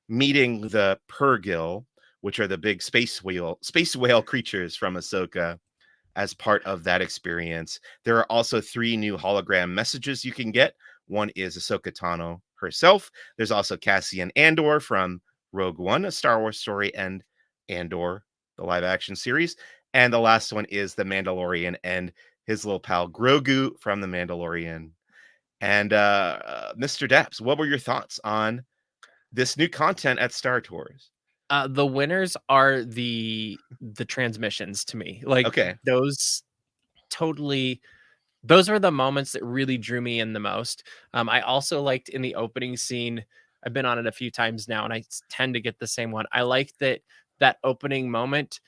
meeting the Purrgil, which are the big space whale creatures from Ahsoka as part of that experience. There are also 3 new hologram messages you can get. One is Ahsoka Tano herself. There's also Cassian Andor from Rogue One, a Star Wars story, and Andor, the live action series. And the last one is the Mandalorian and his little pal Grogu from the Mandalorian. And Mr. Daps, what were your thoughts on this new content at Star Tours? The winners are the transmissions to me. Like, Okay. totally those were the moments that really drew me in the most. I also liked in the opening scene, I've been on it a few times now, and tend to get the same one. I like that opening moment,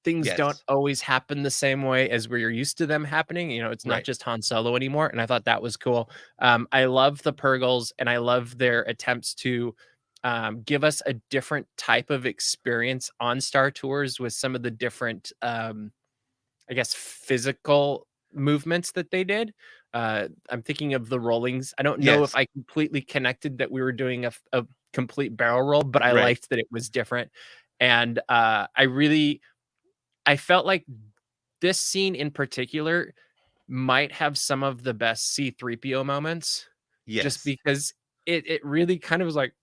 things don't Yes. always happen the same way as we're used to them happening. It's not Right. just Han Solo anymore, and I thought that was cool. I love the Purgles, and I love their attempts to give us a different type of experience on Star Tours with some of the different, I guess, physical movements that they did. I'm thinking of the rollings. I don't know if Yes. I completely connected that we were doing a complete barrel roll, but I Right. liked that it was different. And I felt like this scene in particular might have some of the best C3PO moments just Yes. because it really kind of was like,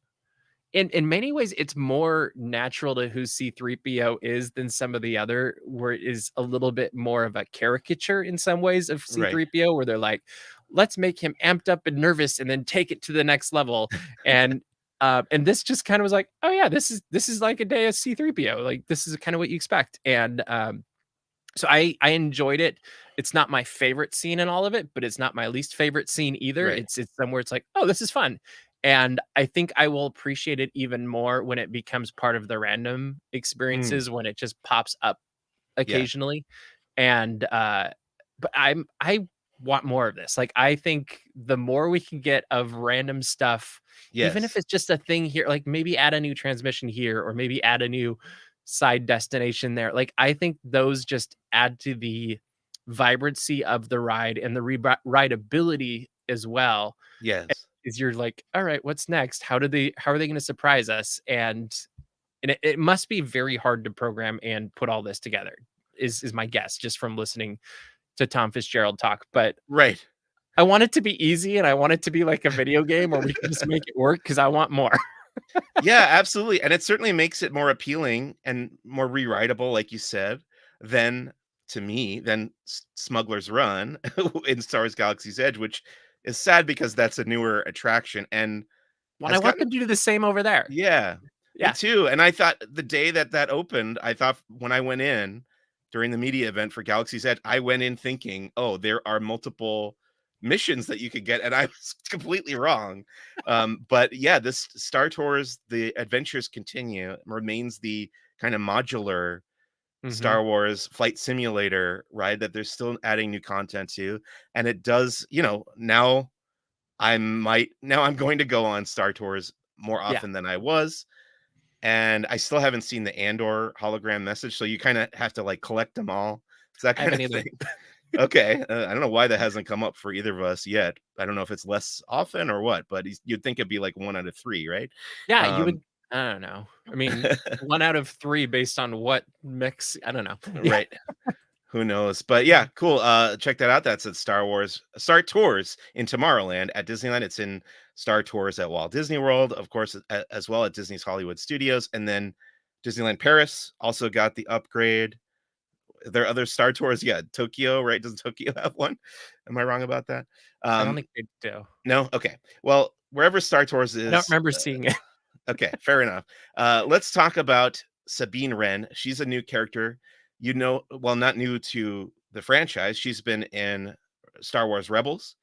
in many ways, it's more natural to who C3PO is than some of the other, where it is a little bit more of a caricature in some ways of Right. C3PO, where they're like, let's make him amped up and nervous and then take it to the next level. And this just kind of was like, oh yeah, this is like a day of C3PO. Like, this is kind of what you expect. And so I enjoyed it. It's not my favorite scene in all of it, but it's not my least favorite scene either. Right. It's somewhere it's like, oh, this is fun. And I think I will appreciate it even more when it becomes part of the random Mm, experiences, when it just pops up yeah. occasionally. And but I want more of this. Like, I think the more we can get of random stuff, even if Yes. it's just a thing here, like maybe add a new transmission here, or maybe add a new side destination there. Like, I think those just add to the vibrancy of the ride and the rideability as well. Yes. Is you're like, all right, what's next? How are they going to surprise us? And it must be very hard to program and put all this together. Is my guess, just from listening to Tom Fitzgerald talk. But Right. I want it to be easy, and I want it to be like a video game where we can just make it work because I want more. Yeah, absolutely, and it certainly makes it more appealing and more rewritable, like you said, than to me, than Smuggler's Run in Star Wars Galaxy's Edge, which is sad because that's a newer attraction and Well, I has want gotten them to do the same over there. yeah. Me Yeah. too, and I thought the day that that opened, I thought when I went in during the media event for Galaxy's Edge, I went in thinking, "Oh, there are multiple missions that you could get," and I was completely wrong. But yeah, this Star Tours, the adventures continue, remains the kind of modular Mhm. Star Wars flight simulator, right? That they're still adding new content to, and it does, now I'm going to go on Star Tours more Yeah. often than I was, and I still haven't seen the Andor hologram message, so you kinda have to, like, collect them all. It's that I kind haven't of either. thing. Okay, I don't know why that hasn't come up for either of us yet. I don't know if it's less often or what, but you'd think it'd be, like, 1 out of 3, right? Yeah, you Um, would I don't know. I mean, 1 out of 3 based on what mix I don't know. Yeah. right. Who knows? But yeah, cool. Check that out. That's at Star Tours in Tomorrowland at Disneyland. It's in Star Tours at Walt Disney World, of course, as well at Disney's Hollywood Studios, and then Disneyland Paris also got the upgrade. There are other Star Tours. Yeah, Tokyo, right? Doesn't Tokyo have one? Am I wrong about that? I don't Um, think they do. no. Okay. Well, wherever Star Tours I don't is, remember seeing it. okay, fair enough. Let's talk about Sabine Wren. She's a new character. Well, not new to the franchise. She's been in Star Wars Rebels,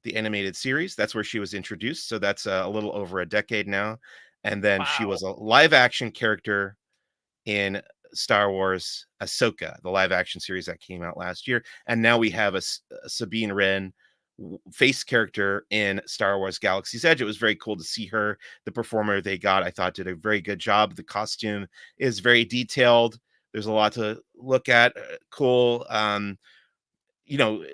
the animated series. That's where she was introduced. So that's a little over a decade now. And then she Wow. was a live action character in Star Wars Ahsoka, the live action series that came out last year. And now we have a Sabine Wren face character in Star Wars Galaxy's Edge. It was very cool to see her. The performer they got, I thought, did a very good job. The costume is very detailed. There's a lot to look at. Cool.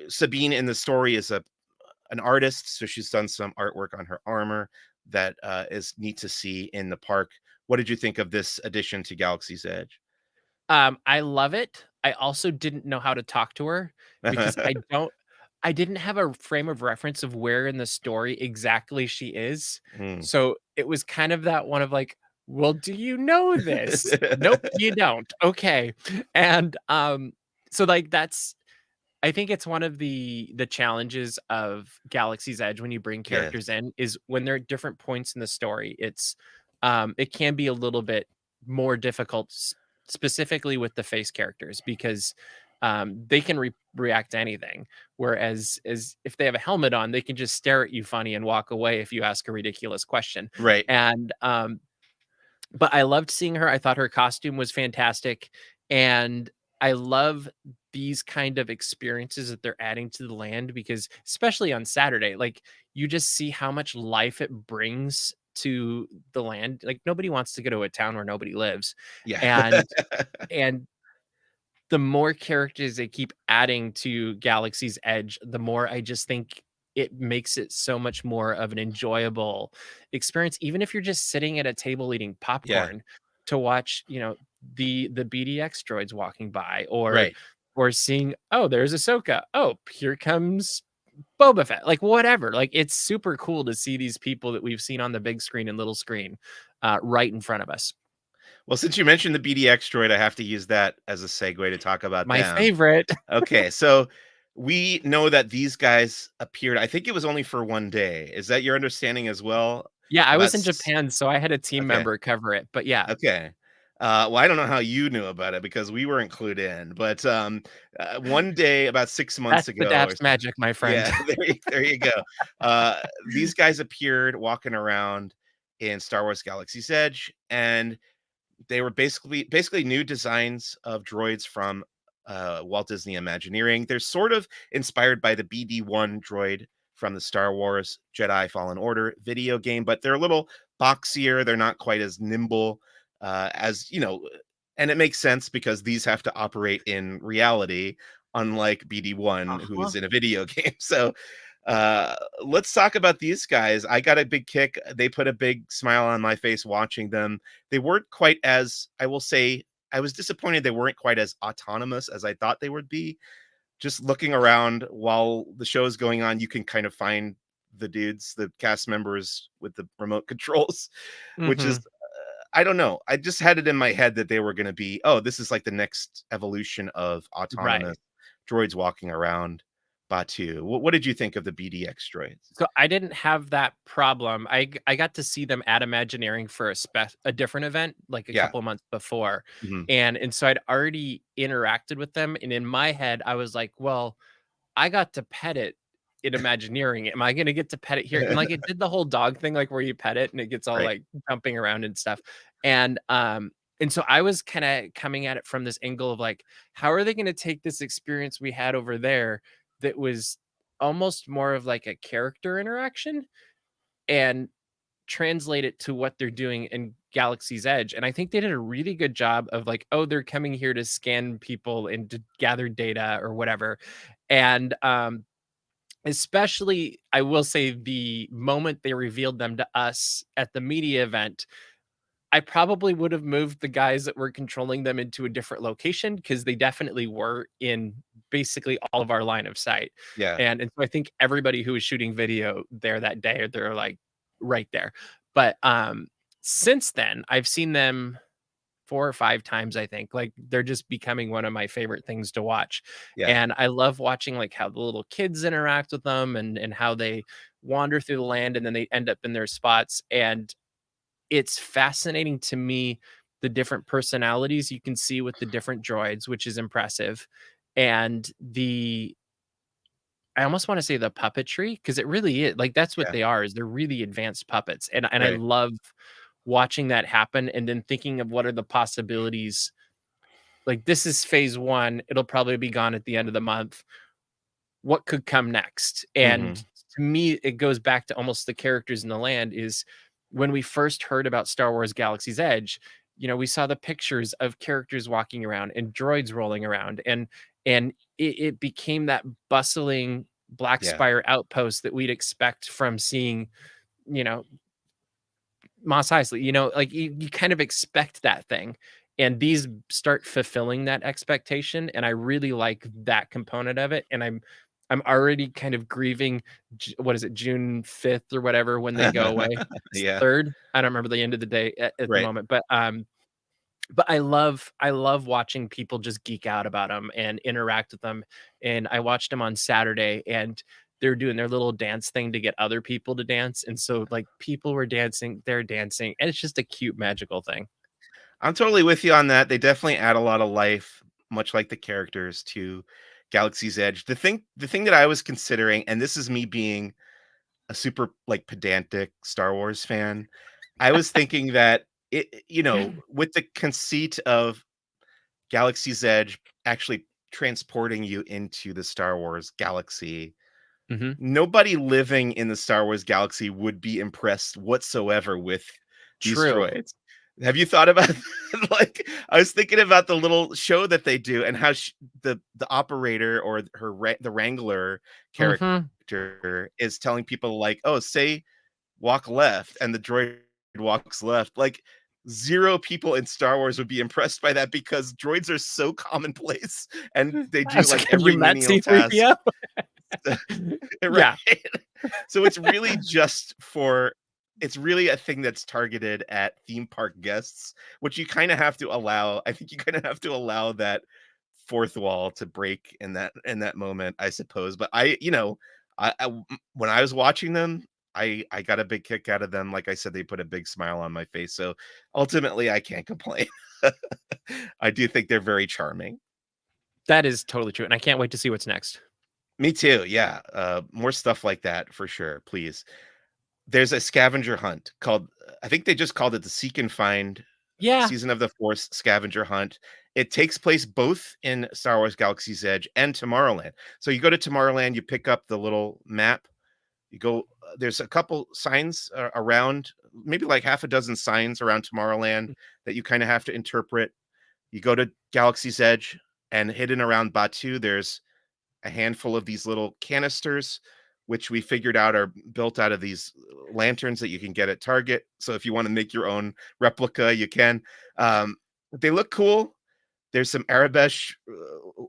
Sabine in the story is an artist, so she's done some artwork on her armor that is neat to see in the park. What did you think of this addition to Galaxy's Edge? I love it. I also didn't know how to talk to her because I didn't have a frame of reference of where in the story exactly she is. Mm. So, it was kind of that one of like, "Well, do you know this?" "Nope, you don't." "Okay." And, so, like, that's I think it's one of the challenges of Galaxy's Edge when you bring characters Yes. in is when they're at different points in the story, it can be a little bit more difficult specifically with the face characters because they can react to anything. Whereas as if they have a helmet on, they can just stare at you funny and walk away if you ask a ridiculous question. Right. And but I loved seeing her. I thought her costume was fantastic, and I love these kind of experiences that they're adding to the land because especially on Saturday, like, you just see how much life it brings to the land. Like, nobody wants to go to a town where nobody lives, Yeah. and and the more characters they keep adding to Galaxy's Edge, the more I just think it makes it so much more of an enjoyable experience, even if you're just sitting at a table eating Yeah. popcorn to watch, the BDX droids walking by Right. or seeing, oh, there's Ahsoka. Oh, here comes Boba Fett. Like whatever. Like it's super cool to see these people that we've seen on the big screen and little screen right in front of us. Well, since you mentioned the BDX droid, I have to use that as a segue to talk about My them. favorite. Okay, so we know that these guys appeared. I think it was only for 1 day. Is that your understanding as well? Yeah, I About was in Japan, so I had a team okay, member cover it, but yeah, okay. Well, I don't know how you knew about it because we weren't clued in. But 1 day, about 6 months that's the ago, or Daps so, magic, my friend. yeah, there you go. These guys appeared walking around in Star Wars Galaxy's Edge, and they were basically new designs of droids from Walt Disney Imagineering. They're sort of inspired by the BD-1 droid from the Star Wars Jedi Fallen Order video game, but they're a little boxier. They're not quite as nimble as and it makes sense because these have to operate in reality, unlike BD-1, Uh-huh. who's in a video game. So uh let's talk about these guys. I got a big kick. They put a big smile on my face watching them. They weren't quite as, I will say, I was disappointed they weren't quite as autonomous as I thought they would be. Just looking around while the show is going on, you can kind of find the dudes, the cast members with the remote controls, which is Mhm. I don't know. I just had it in my head that they were going to be, oh, this is like the next evolution of autonomous Right. droids walking around. Batu. What did you think of the BDX droids? So I didn't have that problem. I got to see them at Imagineering for a different event, like, a Yeah. couple months before, Mhm. and so I'd already interacted with them, and in my head, I was like, "Well, I got to pet it in Imagineering. Am I gonna get to pet it here?" And, like, it did the whole dog thing, like, where you pet it and it gets all, Right. like, jumping around and stuff. And, and so I was kinda coming at it from this angle of, like, how are they gonna take this experience we had over there that was almost more of, like, a character interaction and translate it to what they're doing in Galaxy's Edge? And I think they did a really good job of, like, "Oh, they're coming here to scan people and to gather data," or whatever. And, especially, I will say the moment they revealed them to us at the media event, I probably would have moved the guys that were controlling them into a different location, because they definitely were in basically all of our line of sight. Yeah. And so I think everybody who was shooting video there that day, they're, like, right there. But, since then, I've seen them 4 or 5 times, I think. Like, they're just becoming one of my favorite things to watch. Yeah. And I love watching, like, how the little kids interact with them, and how they wander through the land and then they end up in their spots. And it's fascinating to me, the different personalities you can see with the different droids, which is impressive. And I almost wanna say the puppetry, because it really is, like, that's what Yeah. they are, is they're really advanced puppets. And I Right. love watching that happen and then thinking of what are the possibilities. Like, this is phase 1, it'll probably be gone at the end of the month. What could come next? And Mhm. to me, it goes back to almost the characters in the land. Is when we first heard about Star Wars Galaxy's Edge, we saw the pictures of characters walking around and droids rolling around, and it became that bustling Black Yeah. Spire outpost that we'd expect from seeing, you know, Mos Eisley. Like, you kind of expect that thing, and these start fulfilling that expectation, and I really like that component of it. And I'm already kind of grieving. What is it, June 5th or whatever, when they go away? Yeah. 3rd. I don't remember the end of the day at the Right. moment, but I love watching people just geek out about them and interact with them. And I watched them on Saturday, and they're doing their little dance thing to get other people to dance. And so, like, people were dancing, they're dancing, and it's just a cute, magical thing. I'm totally with you on that. They definitely add a lot of life, much like the characters, to Galaxy's Edge. The thing that I was considering, and this is me being a super like pedantic Star Wars fan, I was thinking that with the conceit of Galaxy's Edge actually transporting you into the Star Wars galaxy, Mhm. nobody living in the Star Wars galaxy would be impressed whatsoever with these True. droids. Have you thought about like, I was thinking about the little show that they do and how the operator or the wrangler Mhm. character is telling people like, "Oh, say walk left," and the droid walks left. Like, 0 people in Star Wars would be impressed by that because droids are so commonplace and they I do was like, like "Have you every met menial task. C-3PO?" Right. Yeah. So it's really just for it's really a thing that's targeted at theme park guests, which you kinda have to allow. I think you kinda have to allow that 4th wall to break in that moment, I suppose. But when I was watching them, I got a big kick out of them. Like I said, they put a big smile on my face. So ultimately, I can't complain. I do think they're very charming. That is totally true, and I can't wait to see what's next. Me too. Yeah. More stuff like that for sure. Please. There's a scavenger hunt called I think they just called it the Seek and Find Yeah. Season of the Force scavenger hunt. It takes place both in Star Wars Galaxy's Edge and Tomorrowland. So you go to Tomorrowland, you pick up the little map, you go there's a couple signs around, maybe like half a dozen signs around Tomorrowland that you kind of have to interpret. You go to Galaxy's Edge, and hidden around Batu, there's a handful of these little canisters, which we figured out are built out of these lanterns that you can get at Target. So if you want to make your own replica, you can. Um, they look cool. There's some Arabic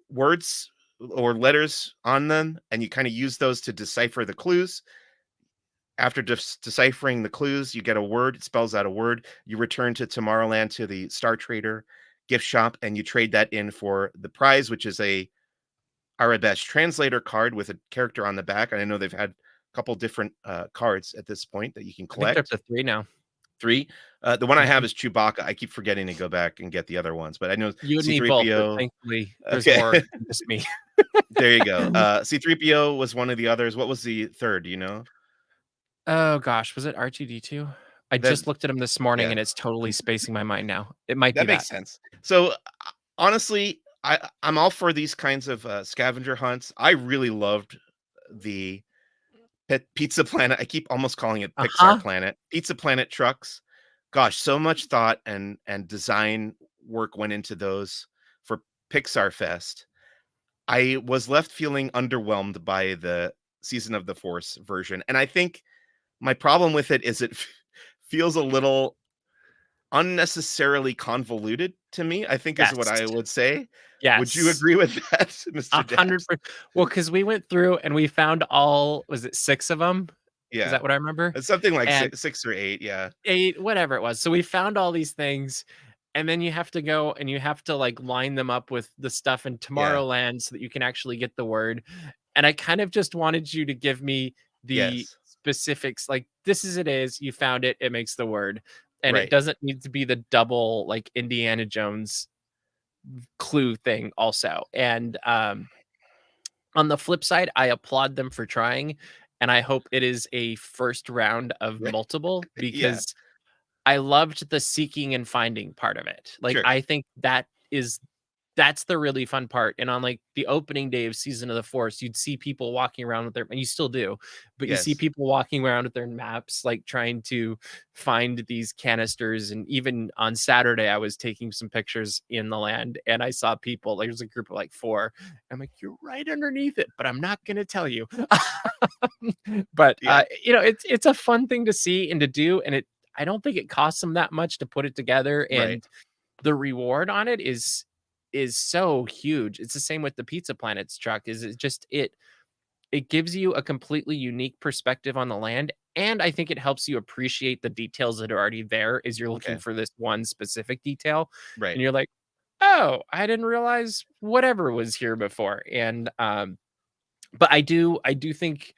words or letters on them, and you kind of use those to decipher the clues. After deciphering the clues, you get a word. It spells out a word. You return to Tomorrowland to the Star Trader gift shop, and you trade that in for the prize, which is a Arabesh translator card with a character on the back, and I know they've had a couple different cards at this point that you can I think they're up collect. to 3 now. 3. The one I have Mhm. is Chewbacca. I keep forgetting to go back and get the other ones, but I know You and me both, but C-3PO. thankfully, there's Okay. more than just me. There you go. C-3PO was one of the others. What was the third, do you know? Oh gosh, was it R2D2? I That just looked at him this morning, yeah, and it's totally spacing my mind now. It might be that that. makes sense. So, honestly, I'm all for these kinds of, scavenger hunts. I really loved the Pizza Planet. I keep almost calling it Pixar Uh-huh. Planet. Pizza Planet trucks. Gosh, so much thought and design work went into those for Pixar Fest. I was left feeling underwhelmed by the Season of the Force version, and I think my problem with it is it feels a little unnecessarily convoluted to me, I think is what Yes. I would say. Would you Yes. agree with that, Mr. Daps? 100%. Well, because we went through and we found all was it 6 of them? Is Yeah. that what I remember? It's something like And 6 or 8, yeah. 8, whatever it was. So we found all these things, and then you have to go and you have to, like, line them up with the stuff in Yeah. Tomorrowland so that you can actually get the word, and I kind of just wanted you to give me the Yes. specifics, like, "This is it is, you found it, it makes the word," and it Right. doesn't need to be the double, like, Indiana Jones clue thing also, and, on the flip side, I applaud them for trying, and I hope it is a first round of Right. multiple Yeah. because I loved the seeking and finding part of it. Like, Sure. I think that's the really fun part, and on, like, the opening day of Season of the Force, you'd see people walking around with their and you still do, but you see Yes. people walking around with their maps, like, trying to find these canisters, and even on Saturday, I was taking some pictures in the land, and I saw people like, there's a group of, like, 4. I'm like, "You're right underneath it, but I'm not gonna tell you." But, Yeah. it's a fun thing to see and to do, and I don't think it costs them that much to put it together, Right. and the reward on it is so huge. It's the same with the Pizza Planets truck, is it just it gives you a completely unique perspective on the land, and I think it helps you appreciate the details that are already there as you're looking Okay. for this one specific detail, Right. and you're like, "Oh, I didn't realize whatever was here before," and, but I do think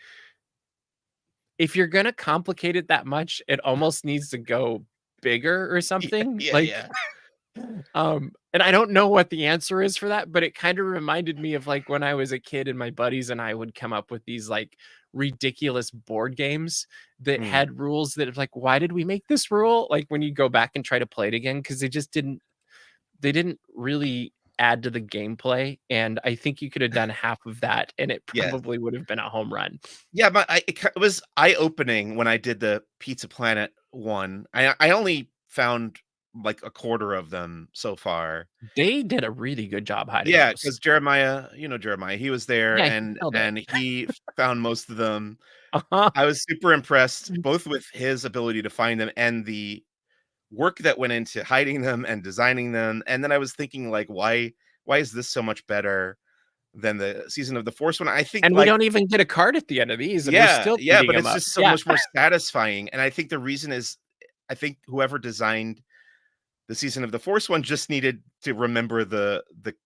if you're gonna complicate it that much, it almost needs to go bigger or Yeah, something, yeah, like, yeah. and I don't know what the answer is for that, but it kind of reminded me of, like, when I was a kid and my buddies and I would come up with these, like, ridiculous board games that Mm. had rules that it's like, "Why did we make this rule?" Like, when you go back and try to play it again, because they didn't really add to the gameplay, and I think you could have done half of that, and it Yes. probably would have been a home run. Yeah, but it was eye-opening when I did the Pizza Planet one. I only found, like, a quarter of them so far. They did a really good job hiding Yeah, those. because Jeremiah, Jeremiah, he was there Yeah, he and killed it. he found most of them. Uh-huh. I was super impressed both with his ability to find them and the work that went into hiding them and designing them, and then I was thinking, like, why is this so much better than the Season of the Force one? I think, And we like don't even get a card at the end of these, and we're yeah, still yeah, beating but them it's up. just so Yeah. much more satisfying, and I think the reason is I think whoever designed the Season of the Force one just needed to remember the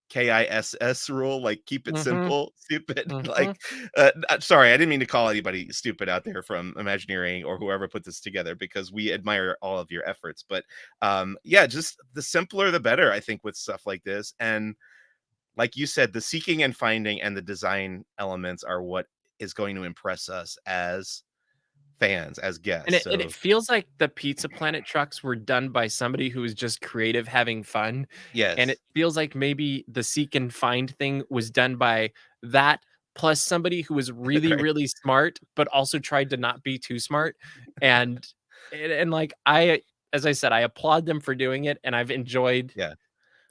KISS rule, like, keep it Mhm, simple, stupid, like, mhm. sorry, I didn't mean to call anybody stupid out there from Imagineering or whoever put this together because we admire all of your efforts, but, yeah, just the simpler the better, I think, with stuff like this, and like you said, the seeking and finding and the design elements are what is going to impress us as fans, as And guests, it so feels like the Pizza Planet trucks were done by somebody who was just creative having fun, and it yes. feels like maybe the seek and find thing was done by that plus somebody who was really, Right, really smart, but also tried to not be too smart, and like, I as I said, I applaud them for doing it, and yeah,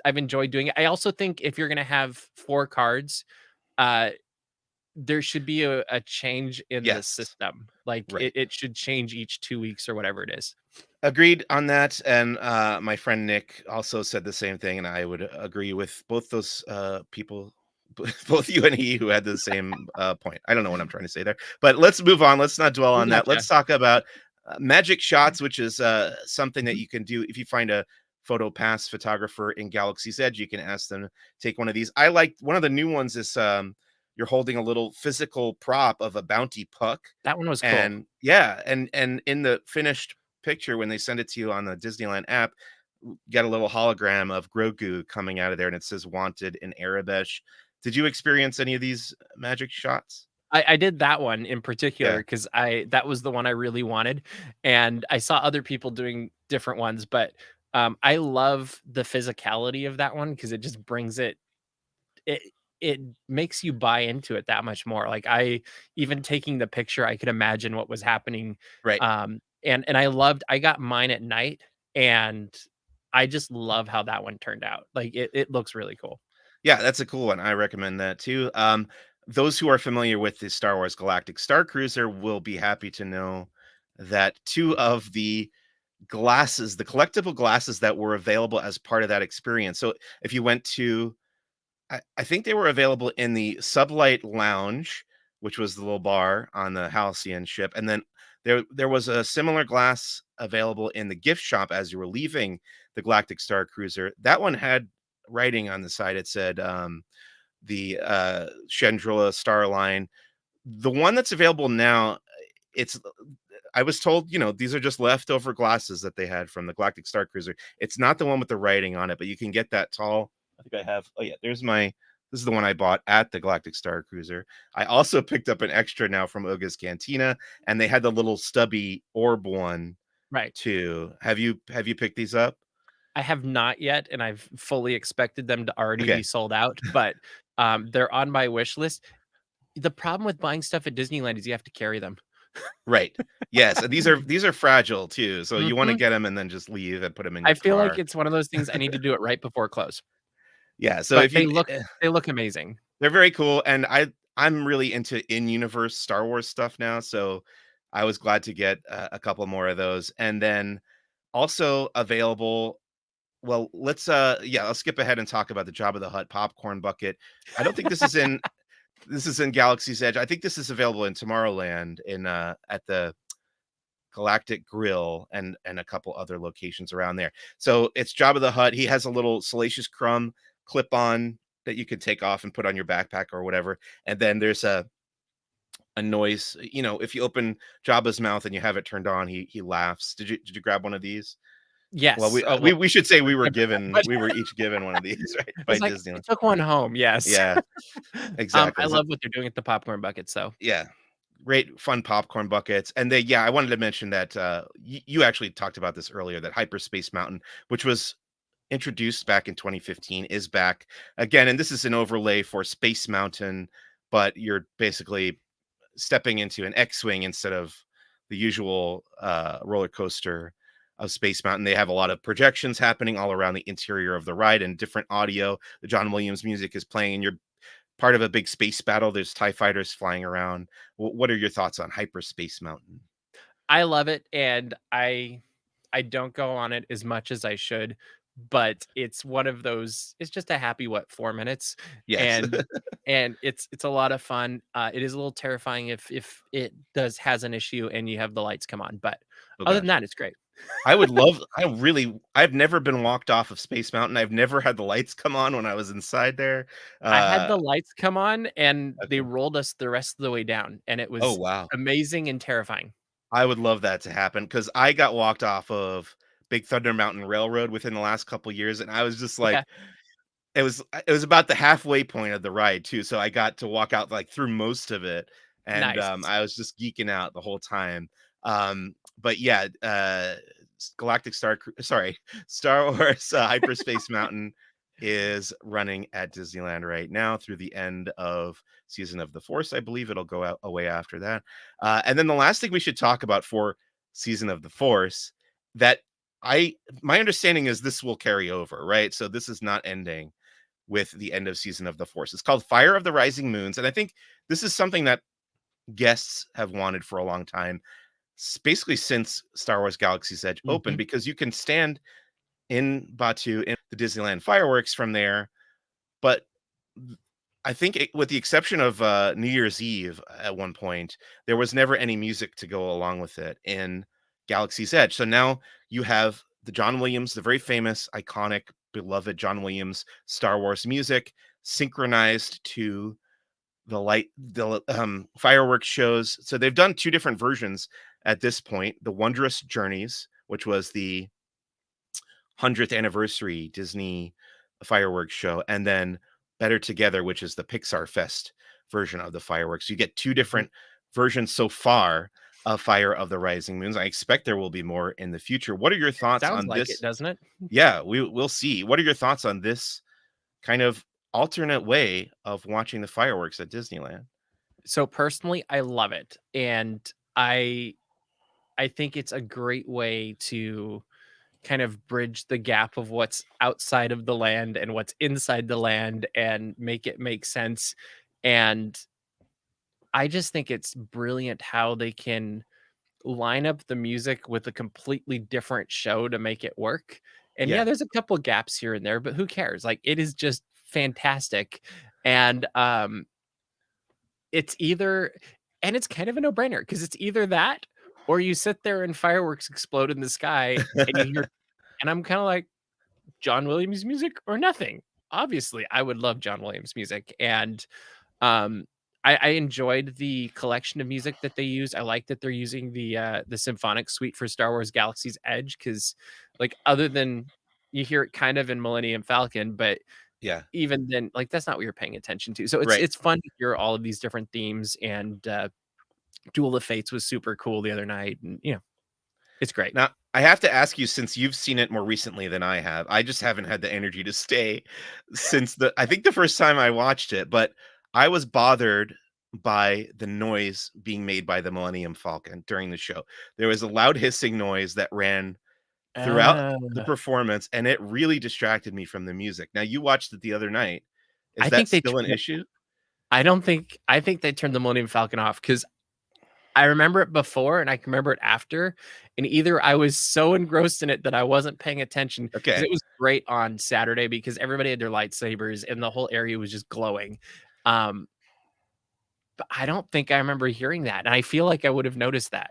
I've enjoyed doing it. I also think if you're gonna have 4 cards, uh there should be a change in the yes, system. Like, right. it should change each 2 weeks or whatever it is. Agreed on that, and, my friend Nick also said the same thing, and I would agree with both those, people, both you and he who had the same, point. I don't know what I'm trying to say there, but let's move on, let's not dwell We on that. gotcha. Let's talk about, magic shots, which is, something that Mhm. you can do if you find a photo pass photographer in Galaxy's Edge, you can ask them to take one of these. I like one of the new ones is, you're holding a little physical prop of a bounty puck. That one was cool. And yeah, and in the finished picture when they send it to you on the Disneyland app, you get a little hologram of Grogu coming out of there, and it says "Wanted" in Arabish. Did you experience any of these magic shots? I did that one in particular Yeah, because I that was the one I really wanted, and I saw other people doing different ones, but, I love the physicality of that one because it just brings it it makes you buy into it that much more. Like, I even taking the picture, I could imagine what was happening, right. and I got mine at night, and I just love how that one turned out. Like, it looks really cool. Yeah, that's a cool one. I recommend that too. Those who are familiar with the Star Wars Galactic Star Cruiser will be happy to know that two of the glasses, the collectible glasses that were available as part of that experience. So if you went to, I think they were available in the Sublight Lounge, which was the little bar on the Halcyon ship, and then there was a similar glass available in the gift shop as you were leaving the Galactic Star Cruiser. That one had writing on the side. It said the Chandrila Star Line. The one that's available now, it's I was told, these are just leftover glasses that they had from the Galactic Star Cruiser. It's not the one with the writing on it, but you can get that tall. I think I have. Oh yeah, this is the one I bought at the Galactic Star Cruiser. I also picked up an extra now from Oga's Cantina, and they had the little stubby orb one Right. too. Have you picked these up? I have not yet, and I've fully expected them to already be Okay. sold out, but, they're on my wish list. The problem with buying stuff at Disneyland is you have to carry them. Right. Yes, and these are fragile too, so you wanna Mhm. get them and then just leave and put them in I your feel like car. it's one of those things I need to do it right before close, Yeah, so but if you they look amazing. they're very cool, and I'm really into in-universe Star Wars stuff now, so I was glad to get a couple more of those, and then also available. Well, let's skip ahead and talk about the Jabba the Hutt popcorn bucket. I don't think this is in Galaxy's Edge. I think this is available in Tomorrowland at the Galactic Grill and a couple other locations around there. So it's Jabba the Hutt. He has a little Salacious Crumb clip on that you could take off and put on your backpack or whatever. And then there's a noise. If you open Jabba's mouth and you have it turned on, he laughs. Did you grab one of these? Well, Yes, we well, we should say I can't do that, but we were each given one of these, right, by it's like, I Disneyland. took one home, yes. Yeah, I exactly. So love what they're doing at the popcorn buckets, though. yeah, great fun popcorn buckets. And I wanted to mention that you actually talked about this earlier, that Hyperspace Mountain, which was introduced back in 2015, is back again. And this is an overlay for Space Mountain, but you're basically stepping into an X-wing instead of the usual roller coaster of Space Mountain. They have a lot of projections happening all around the interior of the ride and different audio. The John Williams music is playing, and you're part of a big space battle. There's TIE fighters flying around. What are your thoughts on Hyperspace Mountain? I love it, and I don't go on it as much as I should, but it's one of those it's just a happy, what, 4 minutes, Yes. and it's a lot of fun. It is a little terrifying if it does has an issue and you have the lights come on, but Oh other than gosh. that, it's great. I've never been walked off of Space Mountain. I've never had the lights come on when I was inside there. I had Uh, the lights come on, and they okay. rolled us the rest of the way down, and it Oh was wow. amazing and terrifying. I would love that to happen because I got walked off of Big Thunder Mountain Railroad within the last couple years, and I was just Yeah, like, it was about the halfway point of the ride too, so I got to walk out, like, through most of it, and, nice. I was just geeking out the whole time. But yeah, Galactic Star Cru sorry, Star Wars, Hyperspace Mountain is running at Disneyland right now through the end of Season of the Force. I believe it'll go out away after that. And then the last thing we should talk about for Season of the Force, that I my understanding is this will carry over, right? So this is not ending with the end of Season of the Force. It's called Fire of the Rising Moons, and I think this is something that guests have wanted for a long time, basically since Star Wars Galaxy's Edge opened, Mhm. because you can stand in Batu in the Disneyland fireworks from there. But I think with the exception of New Year's Eve at one point, there was never any music to go along with it in Galaxy's Edge. So now you have the John Williams, the very famous, iconic, beloved John Williams Star Wars music synchronized to the fireworks shows. So they've done two different versions at this point. The Wondrous Journeys, which was the 100th anniversary Disney fireworks show, and then Better Together, which is the Pixar Fest version of the fireworks. You get two Mhm. different versions so far of Fire of the Rising Moons. I expect there will be more in the future. What are your thoughts Sounds on like it, this? doesn't it? Yeah, we'll see. What are your thoughts on this kind of alternate way of watching the fireworks at Disneyland? So personally, I love it, and I I think it's a great way to kind of bridge the gap of what's outside of the land and what's inside the land and make it make sense. And I just think it's brilliant how they can line up the music with a completely different show to make it work. And yeah, Yeah. there's a couple gaps here and there, but who cares? Like it is just fantastic. And it's either and it's kind of a no-brainer because it's either that or you sit there and fireworks explode in the sky and you hear and I'm kind of like John Williams music or nothing. Obviously, I would love John Williams music, and um, I enjoyed the collection of music that they used. I like that they're using the symphonic suite for Star Wars Galaxy's Edge because, like, other than you hear it kind of in Millennium Falcon, but Yeah. even then, like, that's not what you're paying attention to. So Right. it's fun to hear all of these different themes, and Duel of Fates was super cool the other night, and it's great. Now, I have to ask you, since you've seen it more recently than I have, I just haven't had the energy to stay since I think the first time I watched it, but I was bothered by the noise being made by the Millennium Falcon during the show. There was a loud hissing noise that ran throughout the Uh, performance, and it really distracted me from the music. Now, you watched it the other night. Is I that think they still an turned issue? I think they turned the Millennium Falcon off because I remember it before and I can remember it after, and either I was so engrossed in it that I wasn't paying attention because Okay. it was great on Saturday because everybody had their lightsabers and the whole area was just glowing. Um, but I don't think I remember hearing that, and I feel like I would have noticed that.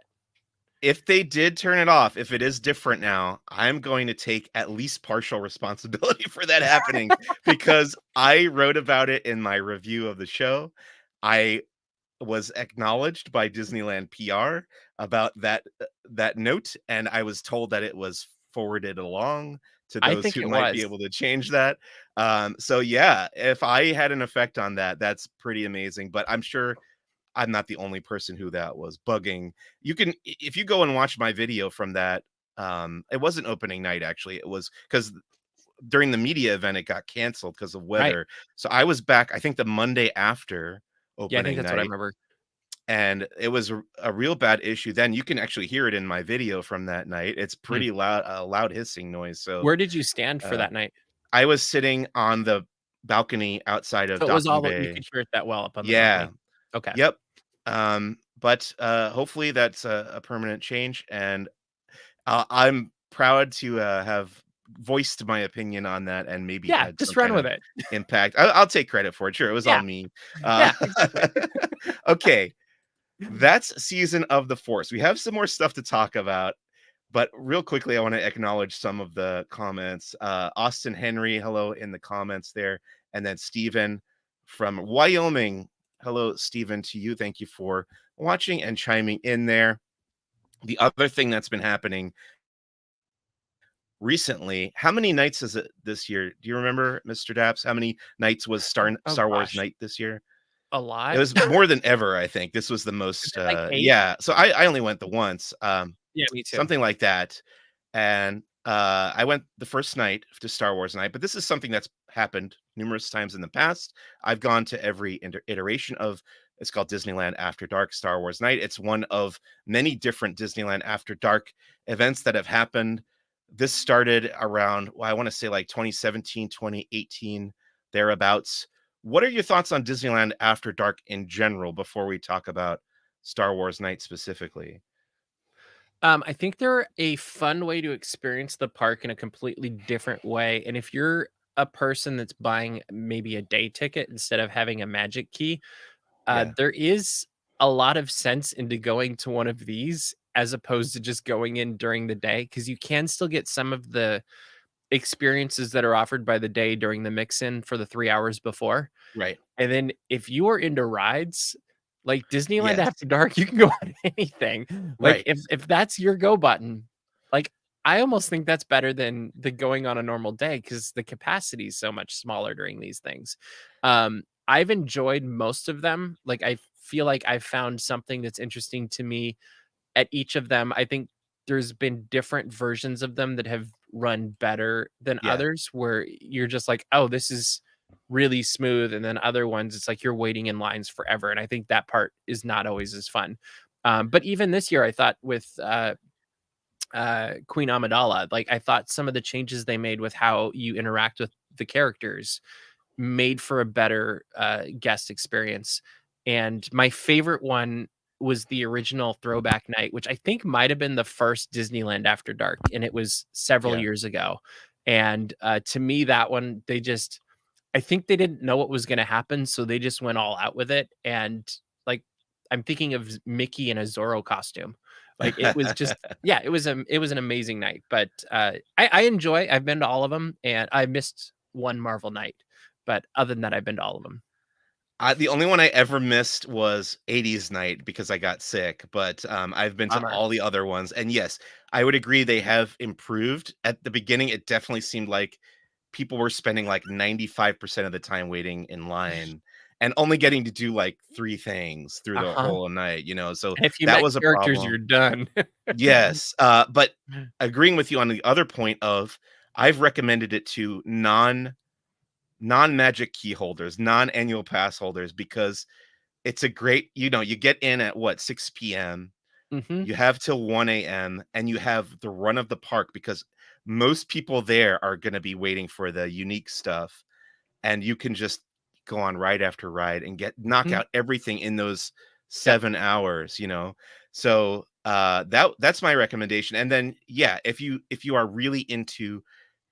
If they did turn it off, if it is different now, I'm going to take at least partial responsibility for that happening because I wrote about it in my review of the show. I was acknowledged by Disneyland PR about that note, and I was told that it was forwarded along to I those think who it might be was. able to change that. So yeah, if I had an effect on that, that's pretty amazing. But I'm sure I'm not the only person who that was bugging. You can if you go and watch my video from that, it wasn't opening night actually. It was because during the media event it got canceled because of Right. weather. So I was back, I think the Monday after Yeah, I think opening that's what I night, remember. and it was a real bad issue. Then you can actually hear it in my video from that night. It's Hmm. pretty loud, a loud hissing noise. So Where did you stand for uh, that night? I was sitting on the balcony outside of So it was Docking all you Bay. could hear it that well up on the Yeah. balcony. Okay. Yep. But hopefully that's a permanent change, and I'm proud to have voiced my opinion on that and maybe Yeah, had some just run kind with of it. impact. I'll take credit for it. Sure, it was all Yeah, me. yeah, exactly. Okay, that's Season of the Force. We have some more stuff to talk about, but real quickly, I want to acknowledge some of the comments. Austin Henry, hello in the comments there, and then Stephen from Wyoming. Hello, Stephen, to you. Thank you for watching and chiming in there. The other thing that's been happening recently, how many nights is it this year? Do you remember, Mr. Daps? How many nights was Oh Star Wars gosh, Night this year? a It lot. was more than ever, I think. This was the Is most, it like 8? yeah. So I only went the once, Yeah, me too. something like that. And I went the first night to Star Wars Night, but this is something that's happened numerous times in the past. I've gone to every iteration of it's called Disneyland After Dark Star Wars Night. It's one of many different Disneyland After Dark events that have happened. This started around, well, I want to say like 2017, 2018, thereabouts. What are your thoughts on Disneyland After Dark in general before we talk about Star Wars Night specifically? I think they're a fun way to experience the park in a completely different way, and if you're a person that's buying maybe a day ticket instead of having a magic key, Yeah. there is a lot of sense into going to one of these as opposed to just going in during the day because you can still get some of the experiences that are offered by the day during the mix-in for the 3 hours before. Right. And then if you are into rides, like Disneyland Yes. After Dark, you can go on anything. Like, Right. if that's your go button, like, I almost think that's better than the going on a normal day because the capacity is so much smaller during these things. I've enjoyed most of them. Like, I feel like I've found something that's interesting to me at each of them. I think there's been different versions of them that have run better than Yeah. others, where you're just like, "Oh, this is really smooth," and then other ones, it's like you're waiting in lines forever, and I think that part is not always as fun. But even this year, I thought with, Queen Amidala, like, I thought some of the changes they made with how you interact with the characters made for a better, guest experience, and my favorite one was the original throwback night, which I think might have been the first Disneyland After Dark, and it was several Yeah. years ago, and, to me, that one, they just I think they didn't know what was gonna happen, so they just went all out with it, and, like, I'm thinking of Mickey in a Zorro costume. Like, it was just yeah, it was an amazing night, but, I've been to all of them, and I missed one Marvel night, but other than that, I've been to all of them. The only one I ever missed was 80s night because I got sick, but, I've been to Bummer. all the other ones, and yes, I would agree they have improved. At the beginning, it definitely seemed like people were spending, like, 95% of the time waiting in line and only getting to do, like, 3 things through the Uh-huh, whole night, you know, so and if you that met was a characters, problem. you're done. Yes, but agreeing with you on the other point of I've recommended it to non-magic key holders, non-annual pass holders because it's a great you get in at what, 6 PM, Mhm, you have till 1 AM, and you have the run of the park because most people there are gonna be waiting for the unique stuff, and you can just go on ride after ride and knock mhm, out everything in those yep, 7 hours, you know? So, that's my recommendation, and then, yeah, if you are really into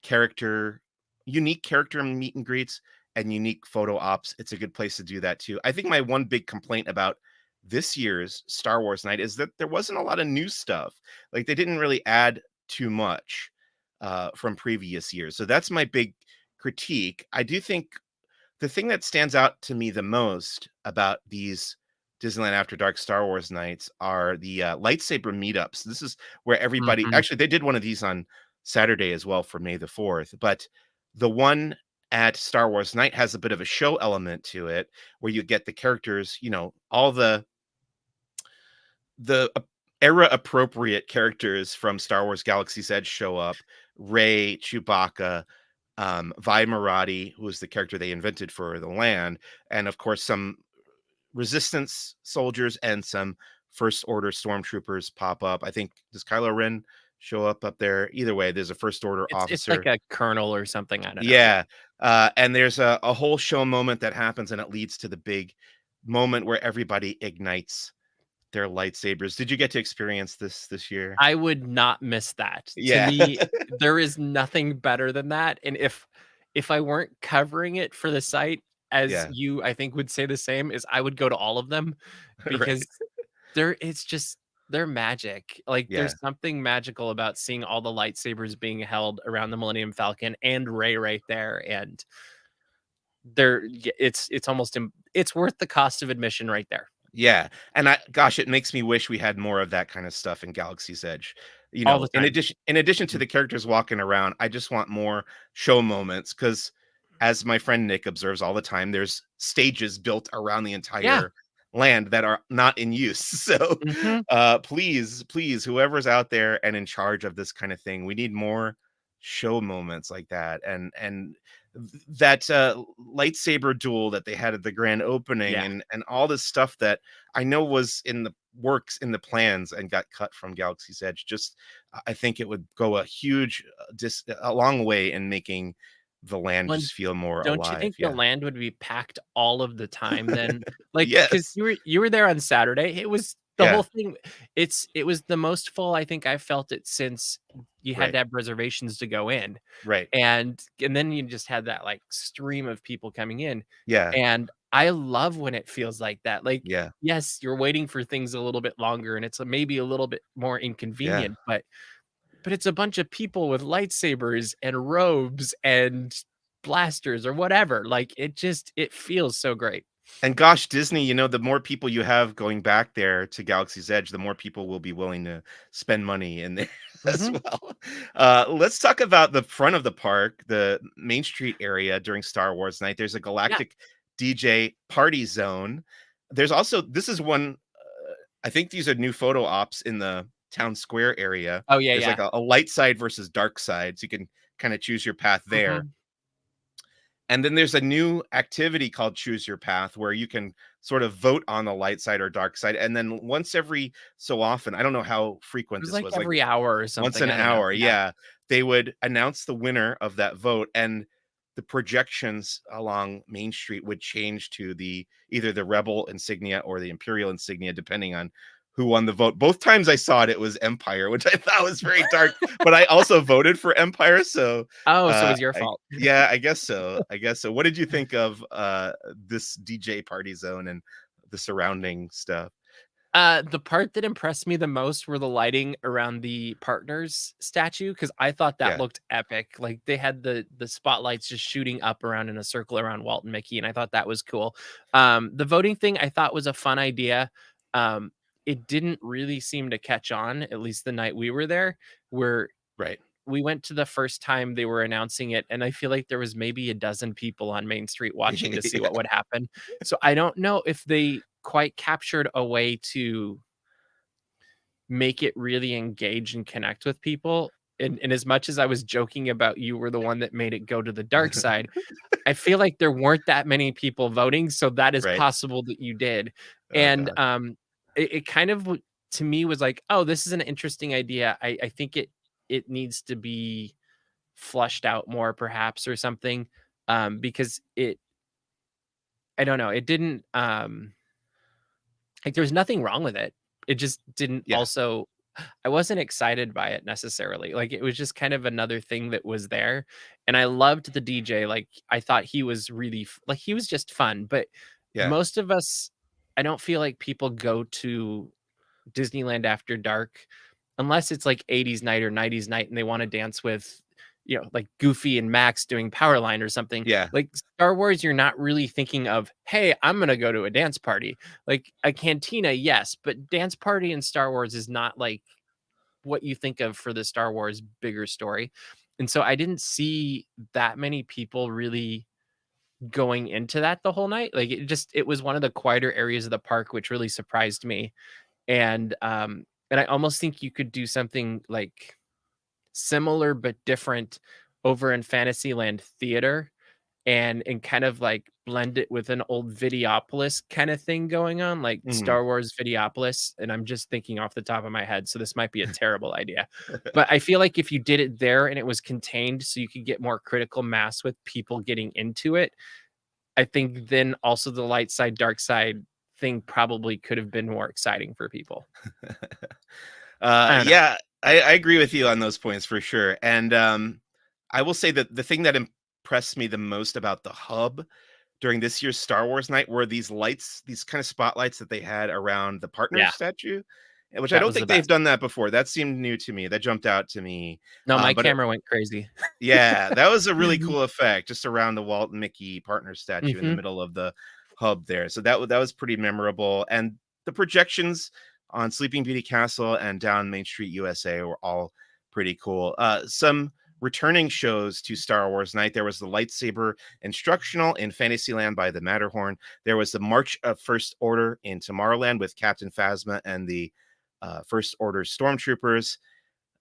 character unique character meet and greets and unique photo ops, it's a good place to do that too. I think my one big complaint about this year's Star Wars night is that there wasn't a lot of new stuff. Like, they didn't really add too much, from previous years, so that's my big critique. I do think the thing that stands out to me the most about these Disneyland After Dark Star Wars nights are the, lightsaber meetups. This is where everybody mhm, actually, they did one of these on Saturday as well for May the 4th, but the one at Star Wars Night has a bit of a show element to it where you get the characters, all the era appropriate characters from Star Wars Galaxy's Edge show up. Rey, Chewbacca, Vi Marati, who was the character they invented for the land, and of course some resistance soldiers and some first order stormtroopers pop up. I think does Kylo Ren show up there? Either way, there's a first order it's like officer. a colonel or something, I don't know, yeah. Yeah. And there's a whole show moment that happens and it leads to the big moment where everybody ignites their lightsabers. Did you get to experience this year? I would not miss that. To Yeah. me, there is nothing better than that, and if I weren't covering it for the site, as Yeah. you, I think, would say the same, is I would go to all of them Right. because it's just they're magic. Like, Yeah. there's something magical about seeing all the lightsabers being held around the Millennium Falcon and Rey right there, and it's almost it's worth the cost of admission right there, Yeah, and gosh, it makes me wish we had more of that kind of stuff in Galaxy's Edge. all the In time. addition to Mhm. the characters walking around, I just want more show moments because, as my friend Nick observes all the time, there's stages built around the Yeah. entire land that are not in use. So, Mhm. please, whoever's out there and in charge of this kind of thing, we need more show moments like that. And that lightsaber duel that they had at the grand opening, Yeah. and all this stuff that I know was in the works in the plans and got cut from Galaxy's Edge. Just I think it would go a huge a long way in making the land One just feel more Don't you alive. think the Yeah. land would be packed all of the time then? Like, because Yes. you were there on Saturday, it was the whole Yeah. thing. It was the most full I think I've felt it since you had Right. to have reservations to go in, Right. and then you just had that, like, stream of people coming in, Yeah. and I love when it feels like that. Like, Yeah. yes, you're waiting for things a little bit longer, and it's maybe a little bit more Yeah. inconvenient, but it's a bunch of people with lightsabers and robes and blasters or whatever. Like it feels so great. And gosh, Disney, the more people you have going back there to Galaxy's Edge, the more people will be willing to spend money in there as Mhm. well. Let's talk about the front of the park, the Main Street area during Star Wars night. There's a Yeah. galactic DJ party zone. There's also, this is one, I think these are new photo ops in the town square area. Oh, yeah, There's like yeah. a light side versus dark side. So you can kind of choose your path there. Mhm. And then there's a new activity called Choose Your Path where you can sort of vote on the light side or dark side. And then once every so often, I don't know how It frequent was this like was, like every hour or once something, an I don't know. hour, Yeah. yeah, they would announce the winner of that vote. And the projections along Main Street would change to either the Rebel insignia or the Imperial insignia, depending on who won the vote. Both times I saw it, it was Empire, which I thought was very dark. But I also voted for Empire, so Oh, so it was your I fault. yeah, I guess so. I guess so. What did you think of this DJ party zone and the surrounding stuff? The part that impressed me the most were the lighting around the partners statue, because I thought that Yeah, looked epic. Like, they had the spotlights just shooting up around in a circle around Walt and Mickey, and I thought that was cool. The voting thing I thought was a fun idea. Um, it didn't really seem to catch on, at least the night we were there, where right. we went to the first time they were announcing it, and I feel like there was maybe a dozen people on Main Street watching to see Yeah, what would happen. So I don't know if they quite captured a way to make it really engage and connect with people. And as much as I was joking about you were the one that made it go to the dark side, I feel like there weren't that many people voting, so that is right. possible that you did. Oh And, god. it kind of to me was like, "Oh, this is an interesting idea." I think it needs to be flushed out more perhaps or something, because I don't know, it didn't, like, there's nothing wrong with it. It just didn't Yeah, also I wasn't excited by it necessarily. Like, it was just kind of another thing that was there, and I loved the DJ. Like, I thought he was really like, he was just fun, but yeah, most of us, I don't feel like people go to Disneyland After Dark unless it's like 80s night or 90s night and they wanna dance with, like Goofy and Max doing Powerline or something. yeah. Like, Star Wars, you're not really thinking of, "Hey, I'm gonna go to a dance party." Like, a cantina, yes, but dance party in Star Wars is not, like, what you think of for the Star Wars bigger story. And so I didn't see that many people really going into that the whole night. Like, it was one of the quieter areas of the park, which really surprised me. And I almost think you could do something, like, similar but different over in Fantasyland Theater and kind of, like, blend it with an old Videopolis kinda thing going on, like Mhm. Star Wars Videopolis, and I'm just thinking off the top of my head, so this might be a terrible idea. But I feel like if you did it there and it was contained so you could get more critical mass with people getting into it, I think then also the light side, dark side thing probably could have been more exciting for people. I don't know. Yeah, I agree with you on those points for sure. And I will say that the thing that impressed me the most about the hub during this year's Star Wars night were these lights, these kind of spotlights that they had around the partners Yeah, statue, which I that don't was the think they've best. done that before. That seemed new to me. That jumped out to me. No, my But camera went crazy. yeah, that was a really cool effect just around the Walt and Mickey partner statue in the Mhm. middle of the hub there. So that was pretty memorable. And the projections on Sleeping Beauty Castle and down Main Street USA were all pretty cool. Some returning shows to Star Wars Night. There was the lightsaber instructional in Fantasyland by the Matterhorn. There was the March of First Order in Tomorrowland with Captain Phasma and the First Order stormtroopers.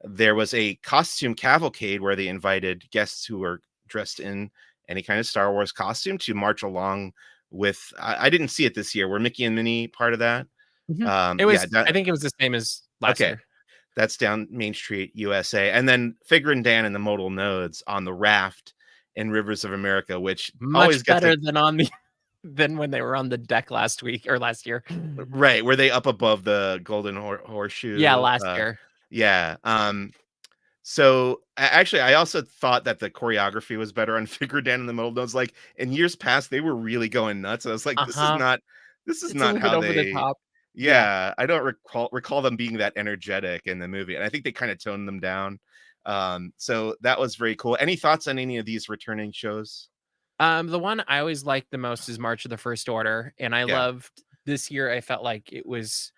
There was a costume cavalcade where they invited guests who were dressed in any kind of Star Wars costume to march along with. I didn't see it this year. Were Mickey and Minnie part of that? Mhm. Yeah. I think it was the same as last Okay. year. That's down Main Street, USA, and then Figure and Dan and the Modal Nodes on the raft in Rivers of America, which always Much gets a better than on the than when they were on the deck last week or last year. right. Were they up above the Golden Yeah, Horseshoe? last year. Yeah. So, actually, I also thought that the choreography was better on Figure Dan in the Middle Notes. Like in years past, they were really going nuts. I was like, Uh-huh. this is It's a not little bit how over the they. top. Yeah. Yeah, I don't recall them being that energetic in the movie, and I think they kind of toned them down. So that was very cool. Any thoughts on any of these returning shows? The one I always liked the most is March of the First Order, and I Yeah. loved this year. I felt like it was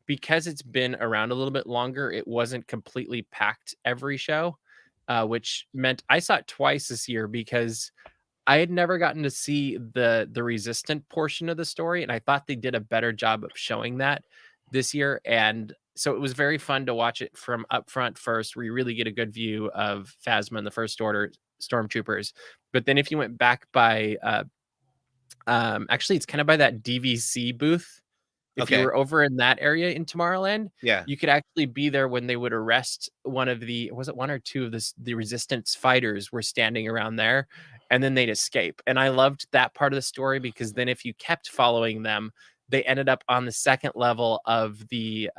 because it's been around a little bit longer, it wasn't completely packed every show, which meant I saw it twice this year because I had never gotten to see the resistant portion of the story, and I thought they did a better job of showing that this year. And so it was very fun to watch it from up front first, where you really get a good view of Phasma and the First Order stormtroopers. But then if you went back by actually it's kind of by that DVC booth. If you Okay. were over in that area in Tomorrowland, Yeah. you could actually be there when they would arrest one of the was it one or two of the resistance fighters were standing around there, and then they'd escape. And I loved that part of the story because then if you kept following them, they ended up on the second level of the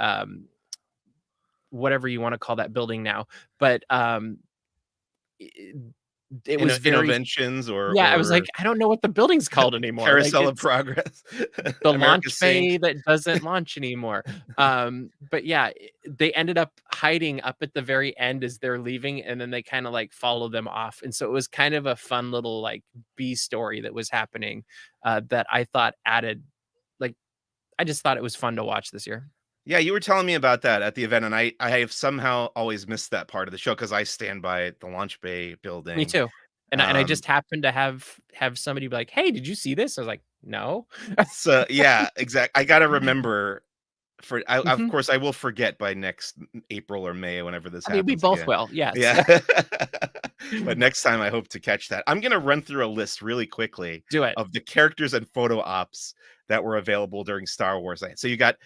whatever you want to call that building now. But it, it was very Interventions yeah, I was like, or I don't know what the building's called anymore. Like Carousel of it's Progress, the America's launch Sink. bay that doesn't launch anymore. But yeah, they ended up hiding up at the very end as they're leaving, and then they kind of like follow them off. And so it was kind of a fun little like B story that was happening that I thought added like I just thought it was fun to watch this year. Yeah, you were telling me about that at the event, and I have somehow always missed that part of the show because I stand by the launch bay Me building. too. And I Um, just happened to have somebody be like, "Hey, did you see this?" I was like, "No." so yeah, exact. I gotta remember of Mhm. course, I will forget by next April or May, whenever this I mean, we happens both again. will. Yes. Yeah. But next time I hope to catch that. I'm gonna run through a list really quickly Do it. of the characters and photo ops that were available during Star Wars Night. So you got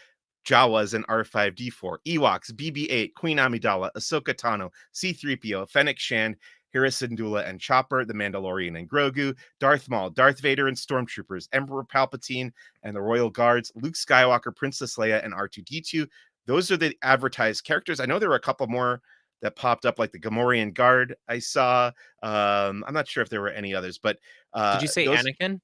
Jawas and R5D4, Ewoks, BB-8, Queen Amidala, Ahsoka Tano, C-3PO, Fennec Shand, Hera Syndulla and Chopper, The Mandalorian and Grogu, Darth Maul, Darth Vader and Stormtroopers, Emperor Palpatine and the Royal Guards, Luke Skywalker, Princess Leia, and R2-D2. Those are the advertised characters. I know there were a couple more that popped up, like the Gamorrean Guard I saw. I'm not sure if there were any others, but Did you say those. Anakin?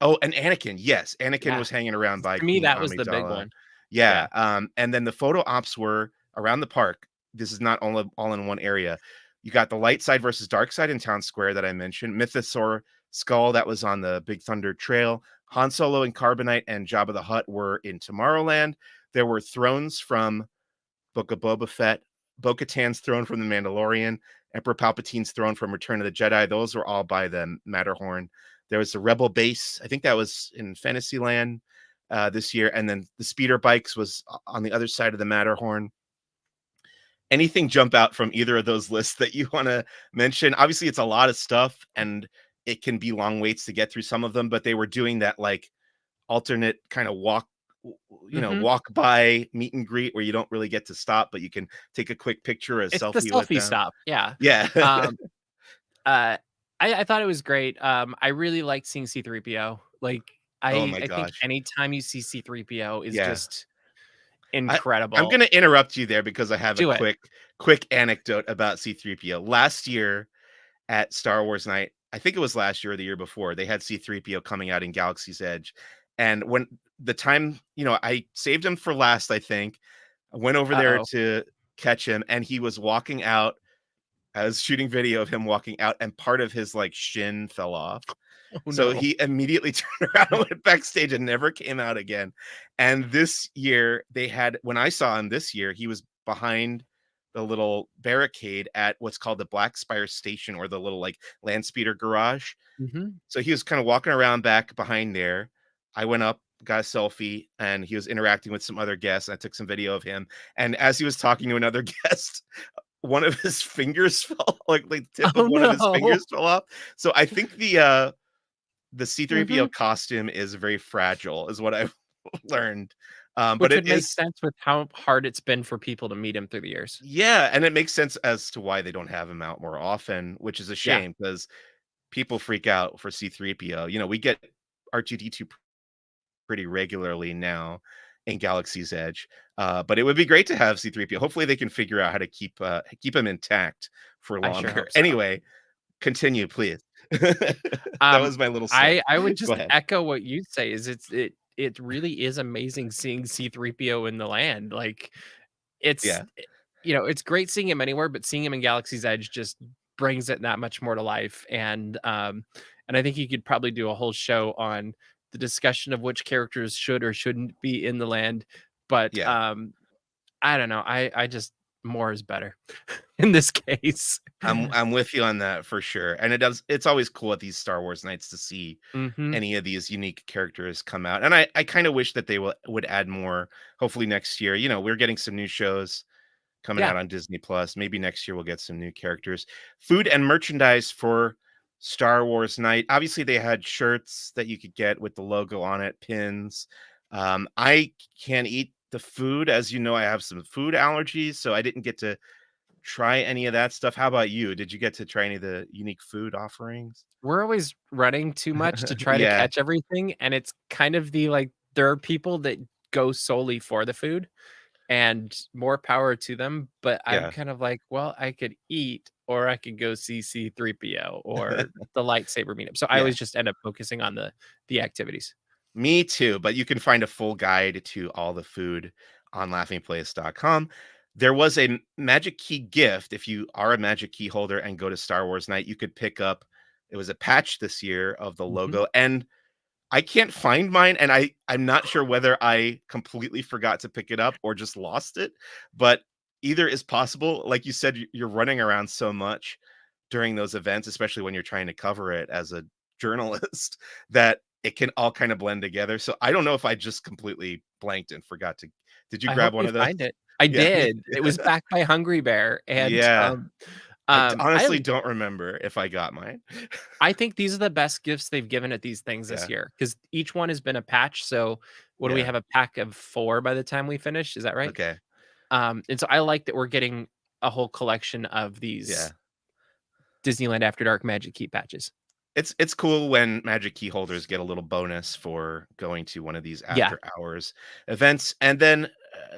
Oh, and Anakin. Yes, Anakin Yeah. was hanging around by To me, Queen that was the big Amidala. one. Yeah, Yeah. and then the photo ops were around the park. This is not all in one area. You got the light side versus dark side in Town Square that I mentioned. Mythosaur skull that was on the Big Thunder Trail. Han Solo and Carbonite and Jabba the Hutt were in Tomorrowland. There were thrones from Book of Boba Fett, Bo-Katan's throne from The Mandalorian, Emperor Palpatine's throne from Return of the Jedi. Those were all by the Matterhorn. There was the Rebel base. I think that was in Fantasyland this year. And then the speeder bikes was on the other side of the Matterhorn. Anything jump out from either of those lists that you want to mention? Obviously, it's a lot of stuff and it can be long waits to get through some of them, but they were doing that like alternate kind of Mhm. walk by meet and greet where you don't really get to stop, but you can take a quick picture or a It's the selfie with selfie them. stop. Yeah. Yeah. Um, uh, I thought it was great. I really liked seeing C-3PO. Like, Oh I my I think gosh. anytime you see C-3PO is Yeah. just I I'm incredible. gonna interrupt you there because I have a Do it. quick anecdote about C3PO. Last year at Star Wars Night, I think it was last year or the year before, they had C3PO coming out in Galaxy's Edge. And when the time, I saved him for last, I think. I went over there Uh-oh. to catch him and he was walking out. I was shooting video of him walking out and part of his like shin fell off. Oh, So no. he immediately turned around and went backstage and never came out again. And this year they had when I saw him this year, he was behind the little barricade at what's called the Black Spire Station or the little like land speeder garage. Mhm. So he was kind of walking around back behind there. I went up, got a selfie, and he was interacting with some other guests. I took some video of him. And as he was talking to another guest, one of his fingers fell, like the tip Oh, of one of his no. fingers fell off. So I think the Mhm. C3PO costume is very fragile, is what I've learned. But Which it would make is, sense with how hard it's been for people to meet him through the years. yeah, and it makes sense as to why they don't have him out more often, which is a Yeah, shame because people freak out for C3PO. We get R2D2 pretty regularly now in Galaxy's Edge, but it would be great to have C3PO. Hopefully, they can figure out how to keep him intact for I sure longer. hope so. Anyway, continue, please. That Um, was my little slip. I would Go just ahead. echo what you say is it really is amazing seeing C-3PO in the land. Like, it's Yeah. it's great seeing him anywhere, but seeing him in Galaxy's Edge just brings it that much more to life. And I think you could probably do a whole show on the discussion of which characters should or shouldn't be in the land. But Yeah. I don't know. I just more is better in this case. I'm with you on that for sure. And it's always cool at these Star Wars nights to see Mhm. any of these unique characters come out. And I kind of wish that they would add more hopefully next year. We're getting some new shows coming Yeah. out on Disney Plus. Maybe next year we'll get some new characters. Food and merchandise for Star Wars night. Obviously they had shirts that you could get with the logo on it, pins. I can't eat the food. As you know, I have some food allergies, so I didn't get to try any of that stuff. How about you? Did you get to try any of the unique food offerings? We're always running too much to try to Yeah, catch everything, and it's kind of like, there are people that go solely for the food, and more power to them, but I'm yeah, kind of like, "Well, I could eat, or I could go see C-3PO or the lightsaber meetup." So I yeah. always just end up focusing on the activities. Me too, but you can find a full guide to all the food on laughingplace.com. There was a magic key gift. If you are a magic key holder and go to Star Wars night, you could pick up it was a patch this year of the Mhm. logo, and I can't find mine, and I'm not sure whether I completely forgot to pick it up or just lost it, but either is possible. Like you said, you're running around so much during those events, especially when you're trying to cover it as a journalist, that it can all kind of blend together. So I don't know if I just completely blanked and forgot to. Did you I grab hope one you of those? find it. I Yeah, me did. It was backed by Hungry Bear, and, yeah. I Honestly don't remember if I got mine. I think these are the best gifts they've given at these things this Yeah, year because each one has been a patch. So, what do we yeah. have, a pack of 4 by the time we finish? Is that right? Okay, And so I like that we're getting a whole collection of yeah. these Disneyland After Dark Magic Key patches. It's cool when magic key holders get a little bonus for going to one of these Yeah, after hours events, and then,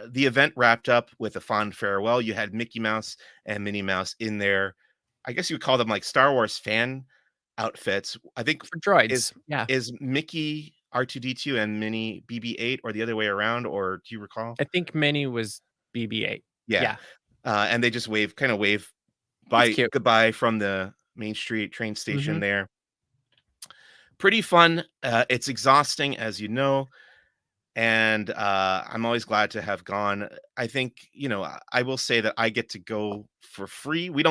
the event wrapped up with a fond farewell. You had Mickey Mouse and Minnie Mouse in there. I guess you would call them, like, Star Wars fan outfits. I think for is droids. Yeah. is Mickey R2-D2 and Minnie BB-8 or the other way around, or do you recall? I think Minnie was BB-8. Yeah, Yeah. and they just wave It's bye cute. goodbye from the Main Street train station Mhm. there. Pretty fun. It's exhausting, as you know, and I'm always glad to have gone. I think I will say that I get to go for free. We're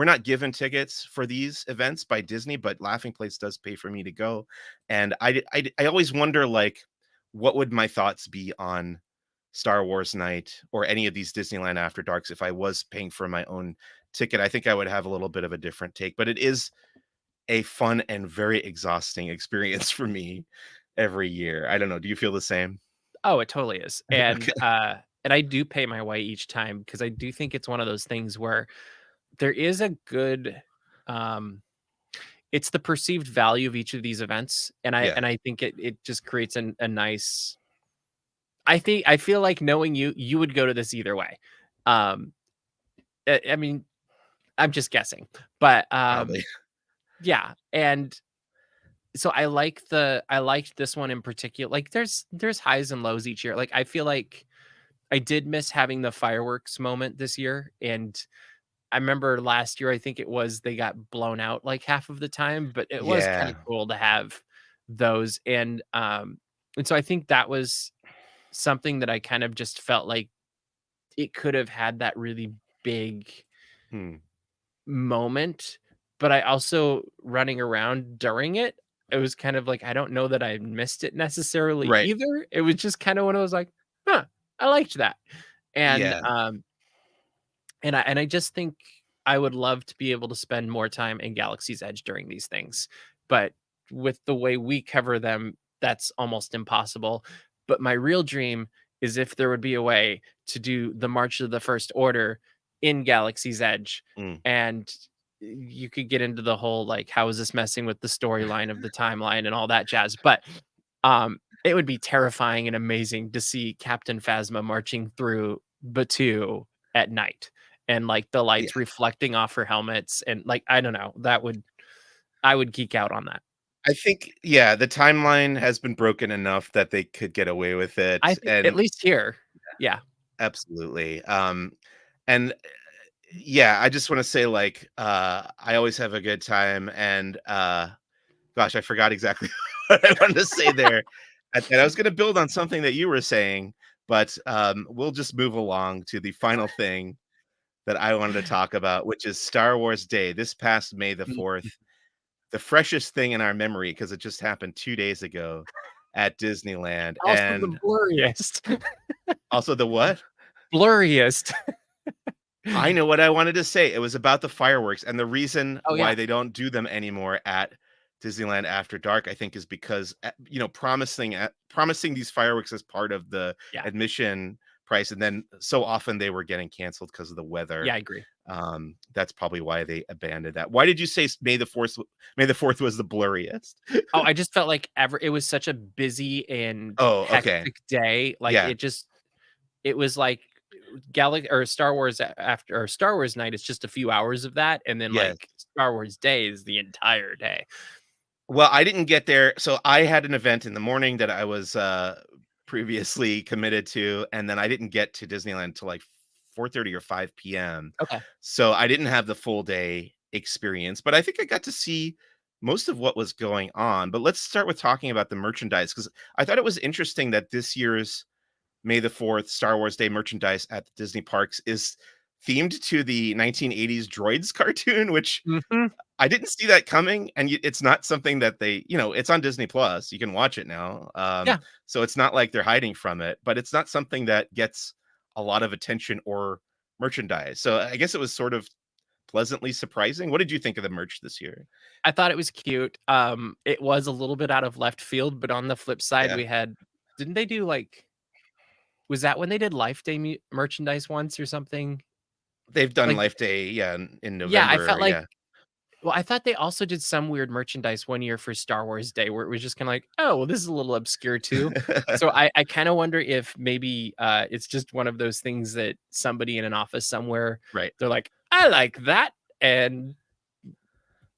not given tickets for these events by Disney, but Laughing Place does pay for me to go, and I always wonder like what would my thoughts be on Star Wars night or any of these Disneyland After Darks if I was paying for my own ticket. I think I would have a little bit of a different take, but it is a fun and very exhausting experience for me every year. I don't know, do you feel the same? Oh, it totally is. Okay. And I do pay my way each time because I do think it's one of those things where there is a good, um it's the perceived value of each of these events, and Yeah, I think it just creates a nice. I feel like knowing you, you would go to this either way. Um, I mean, I'm just guessing, but, probably. yeah, and so I liked this one in particular. Like, there's highs and lows each year. Like, I feel like I did miss having the fireworks moment this year, and I remember last year, I think it was, they got blown out, like, half of the time, but it was kinda Yeah, cool to have those, and so I think that was something that I kind of just felt like it could have had that really big hmm, moment, but I also running around during it, it was kind of like, I don't know that I missed it necessarily right, either. It was just kinda when I was like, "Huh, I liked that." And, yeah, I just think I would love to be able to spend more time in Galaxy's Edge during these things, but with the way we cover them, that's almost impossible. But my real dream is if there would be a way to do the March of the First Order in Galaxy's Edge, mm, and you could get into the whole, like, how is this messing with the storyline of the timeline and all that jazz, but, it would be terrifying and amazing to see Captain Phasma marching through Batuu at night and, like, the yeah. lights reflecting off her helmets, and, like, I don't know, that would I would geek out on that. I think, yeah, the timeline has been broken enough that they could get away with I it, think at and least here. Yeah. absolutely, And yeah, I just want to say like I always have a good time and gosh, I forgot exactly what I wanted to say there. And I was going to build on something that you were saying, but we'll just move along to the final thing that I wanted to talk about, which is Star Wars Day, this past May the Mm. 4th, the freshest thing in our memory because it just happened 2 days ago at Disneyland. Also the And blurriest. also the what? Blurriest. I know what I wanted to say. It was about the fireworks, and the reason Oh, why yeah. they don't do them anymore at Disneyland After Dark, I think, is because promising these fireworks as part of the Yeah. admission price, and then so often they were getting canceled because of the weather. Yeah, I agree. That's probably why they abandoned that. Why did you say May the 4th was the blurriest? Oh, I just felt like it was such a busy and Oh, okay. hectic day. Like, Yeah. it was like Galaxy or Star Wars after or Star Wars night is just a few hours of that, and then, Yes. like, Star Wars day is the entire day. Well, I didn't get there. So I had an event in the morning that I was previously committed to, and then I didn't get to Disneyland till like 4:30 or 5 p.m. Okay. So I didn't have the full day experience, but I think I got to see most of what was going on. But let's start with talking about the merchandise because I thought it was interesting that this year's May the 4th Star Wars Day merchandise at the Disney parks is themed to the 1980s Droids cartoon, which Mhm. I didn't see that coming, and it's not something that it's on Disney Plus. You can watch it now. Yeah. So it's not like they're hiding from it, but it's not something that gets a lot of attention or merchandise. So I guess it was sort of pleasantly surprising. What did you think of the merch this year? I thought it was cute. It was a little bit out of left field, but on the flip side, Yeah, we had didn't they do, like was that when they did Life Day merchandise once or something? they've done Like Life Day, yeah, in yeah, I November, felt like yeah. well, I thought they also did some weird merchandise one year for Star Wars Day where it was just kinda like, "Oh, well, this is a little obscure too." So I kinda wonder if maybe, it's just one of those things that somebody in an office somewhere, Right. they're like, "I like that," and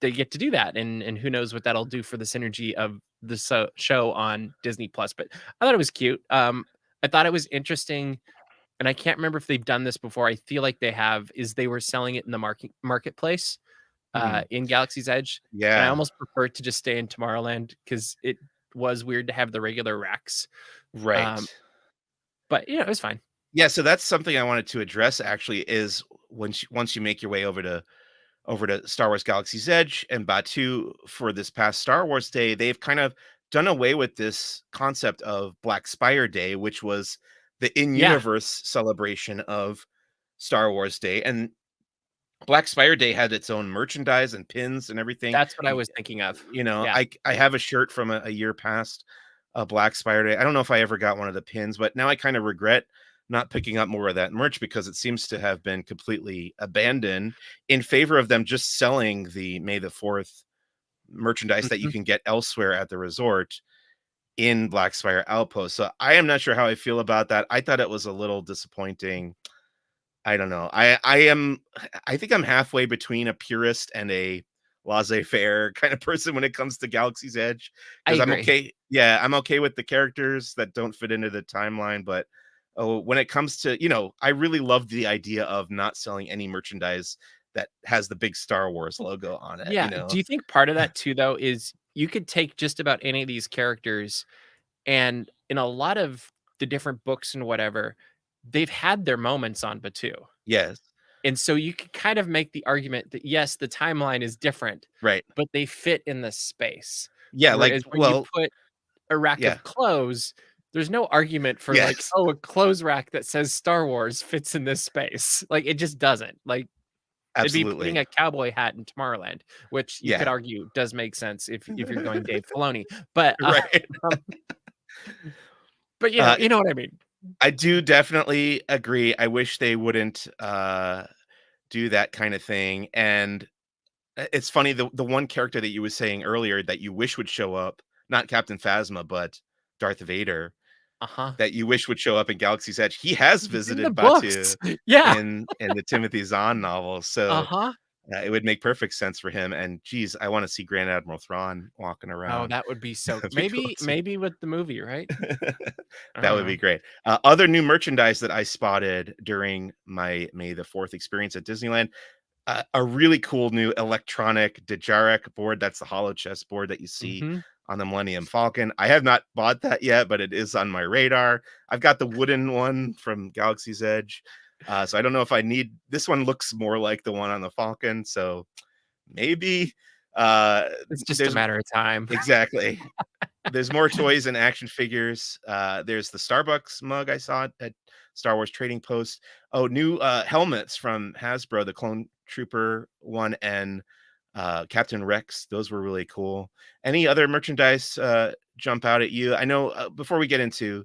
they get to do that, and who knows what that'll do for the synergy of the show on Disney Plus, but I thought it was cute. I thought it was interesting, and I can't remember if they've done this before. I feel like they have, is they were selling it in the marketplace, Hmm. in Galaxy's Edge, and I Yeah. almost prefer to just stay in Tomorrowland because it was weird to have the regular racks. Right. Um, but, it was fine. Yeah, so that's something I wanted to address actually is once you make your way over to Star Wars Galaxy's Edge and Batuu for this past Star Wars Day, they've kind of done away with this concept of Black Spire Day, which was the Yeah, in-universe celebration of Star Wars Day. And Black Spire Day had its own merchandise and pins and everything. that's what I was thinking of. Yeah. I have a shirt from a year past Black Spire Day. I don't know if I ever got one of the pins, but now I kind of regret not picking up more of that merch because it seems to have been completely abandoned in favor of them just selling the May the 4th merchandise that you Mhm. can get elsewhere at the resort in Black Spire Outpost. So I am not sure how I feel about that. I thought it was a little disappointing. I don't know. I think I'm halfway between a purist and a laissez-faire kind of person when it comes to Galaxy's Edge I because agree. I'm okay with the characters that don't fit into the timeline, but when it comes to, I really love the idea of not selling any merchandise that has the big Star Wars logo on it, you Yeah. Do know? you think part of that too, though, is you could take just about any of these characters, and in a lot of the different books and whatever, they've had their moments on Batuu. Yes. And so you could kind of make the argument that yes, the timeline is different, Right. but they fit in the space. Yeah, Whereas when you put a rack yeah. of clothes, there's no argument for like, Yes. oh, a clothes rack that says Star Wars fits in this space. Like it just doesn't. Like it'd be putting Absolutely. a cowboy hat in Tomorrowland, which you could Yeah. argue does make sense if you're going Dave Filoni. But Right. um, but Uh, you know what I mean. I do definitely agree. I wish they wouldn't do that kind of thing. And it's funny the one character that you were saying earlier that you wish would show up, not Captain Phasma, but Darth Vader, Uh-huh. that you wish would show up in Galaxy's Edge. He has He's in the visited books. Batuu Yeah. in the Timothy Zahn novel. So Uh-huh. It would make perfect sense for him. And geez, I want to see Grand Admiral Thrawn walking Oh, around. that would be so That'd be cool maybe too. maybe with the movie, right? I That don't would be know. great. Other new merchandise that I spotted during my May the 4th experience at Disneyland, a really cool new electronic Dejarik board. That's the hollow chess board that you see Mhm. on the Millennium Falcon. I have not bought that yet, but it is on my radar. I've got the wooden one from Galaxy's Edge. So I don't know if I need this one. Looks more like the one on the Falcon, so maybe uh It's just a there's matter of time. exactly. There's more toys and action figures. There's the Starbucks mug I saw at Star Wars Trading Post. Oh, new helmets from Hasbro, the Clone Trooper one and Captain Rex. Those were really cool. Any other merchandise jump out at you? I know before we get into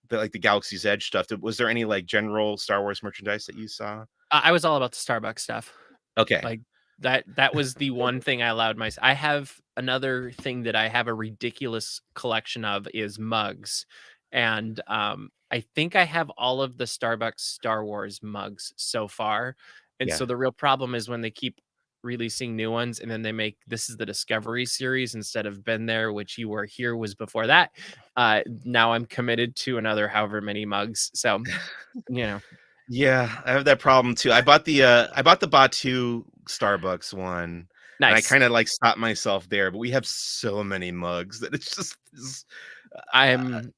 the Galaxy's Edge stuff, was there any like general Star Wars merchandise that you saw? I was all about the Starbucks stuff. Okay. Like, that was the one thing I allowed my I have another thing that I have a ridiculous collection of is mugs, and, I think I have all of the Starbucks Star Wars mugs so far, and Yeah. so the real problem is when they keep releasing new ones, and then they make this is the Discovery series instead of Been There, which You Were Here was before that. Now I'm committed to another however many mugs, so, you know. Yeah, I have that problem too. I bought the Batu Starbucks one, and I Nice. kinda, like, stopped myself there, but we have so many mugs that it's just uh, I'm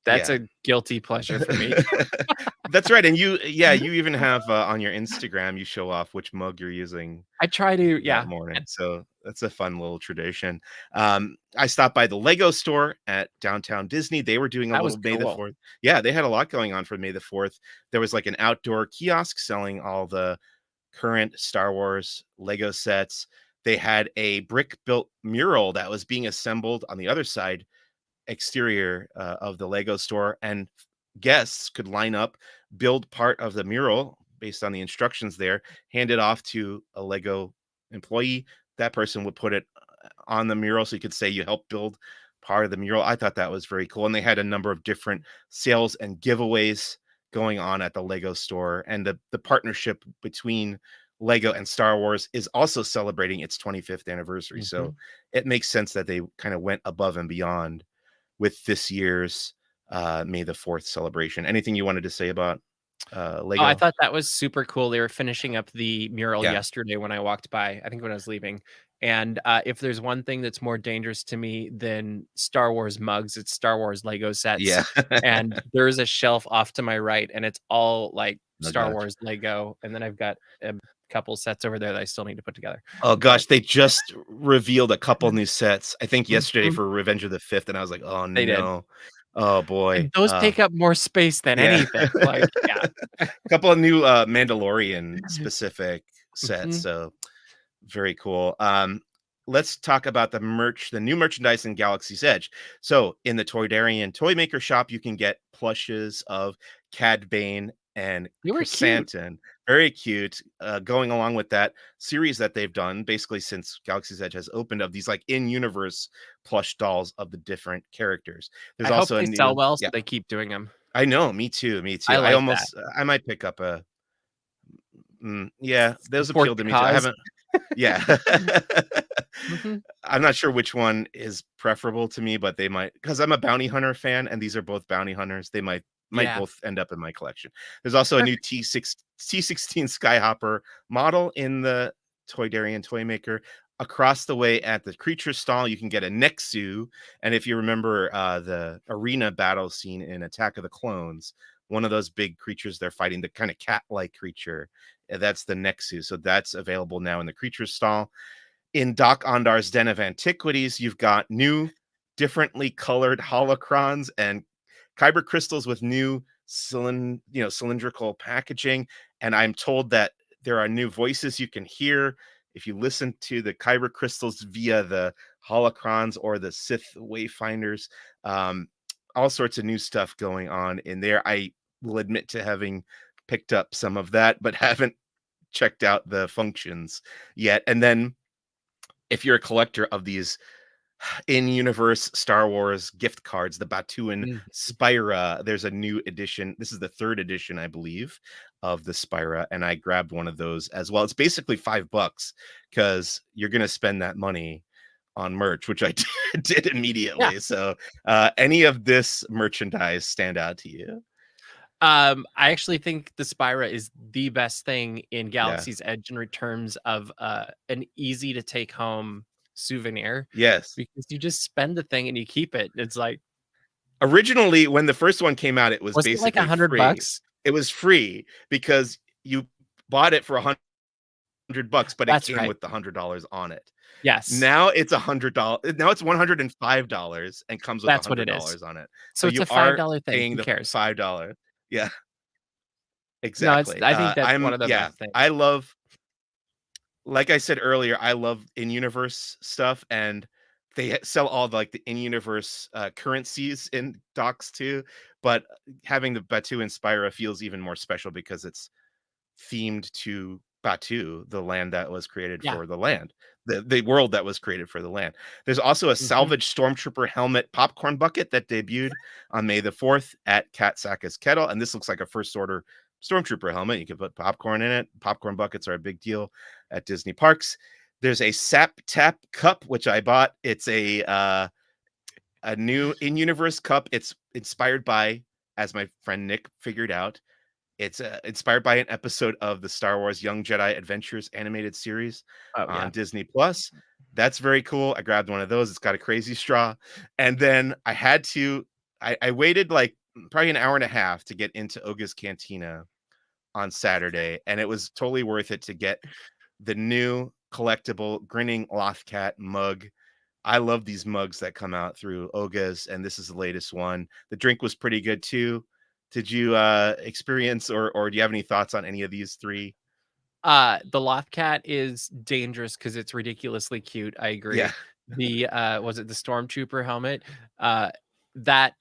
That's yeah. a guilty pleasure for me. That's right, and you even have, on your Instagram, you show off which mug you're using I try to that yeah, morning, and so that's a fun little tradition. I stopped by the Lego store at Downtown Disney. They were doing a that was little May the cool. 4th. Yeah, they had a lot going on for May the 4th. There was, like, an outdoor kiosk selling all the current Star Wars Lego sets. They had a brick-built mural that was being assembled on the other side exterior of the Lego store, and guests could line up, build part of the mural based on the instructions there, hand it off to a Lego employee. That person would put it on the mural so you could say you helped build part of the mural. I thought that was very cool. And they had a number of different sales and giveaways going on at the Lego store. And the partnership between Lego and Star Wars is also celebrating its 25th anniversary. Mhm. So it makes sense that they kind of went above and beyond with this year's May the 4th celebration. Anything you wanted to say about Oh, I Lego? thought that was super cool. They were finishing up the mural Yeah. yesterday when I walked by, I think when I was leaving, and, if there's one thing that's more dangerous to me than Star Wars mugs, it's Star Wars Lego sets, Yeah. and there's a shelf off to my right, and it's all, like, Oh Star gosh. Wars Lego, and then I've got a couple sets over there that I still need to put together, Oh but gosh, they just revealed a couple new sets, I think yesterday Mhm. for Revenge of the Fifth, and I was like, "Oh, They did. no." Oh, boy. And those take up more space than Yeah. anything, like, yeah. Couple of new, Mandalorian specific sets, Mhm. so very cool. Let's talk about the new merchandise in Galaxy's Edge. So, in the Toydarian Toy Maker shop, you can get plushes of Cad Bane and They were cute. Chrysanthemum. Very cute. Going along with that series that they've done, basically since Galaxy's Edge has opened, of these like in-universe plush dolls of the different characters. There's I hope also a they sell new, well so yeah. they keep doing them. I know. Me too. Me I too. like that. I might pick up yeah. Those Support appealed the to me too. I cause. haven't. Yeah. Mhm. I'm not sure which one is preferable to me, but they might, because I'm a bounty hunter fan, and these are both bounty hunters. They might Yeah. both end up in my collection. There's also a new Perfect. T16 Skyhopper model in the Toydarian Toy Maker. Across the way at the creature stall, you can get a Nexu. And if you remember the arena battle scene in Attack of the Clones, one of those big creatures they're fighting, the kind of cat-like creature, that's the Nexu. So that's available now in the creature stall. In Doc Ondar's Den of Antiquities, you've got new, differently colored holocrons and kyber crystals with new cylindrical packaging. And I'm told that there are new voices you can hear if you listen to the kyber crystals via the holocrons or the Sith wayfinders. Um, all sorts of new stuff going on in there. I will admit to having picked up some of that, but haven't checked out the functions yet. And then if you're a collector of these in-universe Star Wars gift cards, the Batuan Mhm. Spira. There's a new edition. This is the 3rd edition, I believe, of the Spira, and I grabbed one of those as well. It's basically $5 because you're gonna spend that money on merch, which I did Yeah. immediately. So, any of this merchandise stand out to you? I actually think the Spira is the best thing in Yeah. Galaxy's Edge in terms of an easy to take home souvenir Yes. because you just spend the thing and you keep it. It's like, Originally, when the first one came out, it was was it like basically free. $100? It was free because you bought it for $100, but it That's came right. with the $100 on it. Yes, Now it's $100. Now it's $105 and comes with that's what it is. $100 on it. So So it's you a are $5 thing. paying Who the cares? $5. Yeah, No, it's exactly. I think that's one I'm of the yeah, best things. I love like I said earlier, I love in-universe stuff, and they sell all the, like, the in-universe, currencies in Docs too, but having the Batu and Spira feels even more special because it's themed to Batu, the land that was created Yeah. for the land, the world that was created for the land. There's also a Mhm. salvaged stormtrooper helmet popcorn bucket that debuted on May the 4th at Kat Saka's Kettle, and this looks like a first order stormtrooper helmet. You can put popcorn in it. Popcorn buckets are a big deal at Disney parks. There's a Sap Tap cup, which I bought. It's a new in-universe cup. It's inspired by, as my friend Nick figured out, it's, inspired by an episode of the Star Wars Young Jedi Adventures animated series Oh, on yeah. Disney Plus. That's very cool. I grabbed one of those. It's got a crazy straw. And then I had to I waited like probably an hour and a half to get into Oga's Cantina on Saturday, and it was totally worth it to get the new collectible Grinning Lothcat mug. I love these mugs that come out through Oga's, and this is the latest one. The drink was pretty good too. Did you experience or do you have any thoughts on any of these three? The Loth Cat is dangerous because it's ridiculously cute, I Yeah. agree. The, was it the Stormtrooper helmet? Uh, that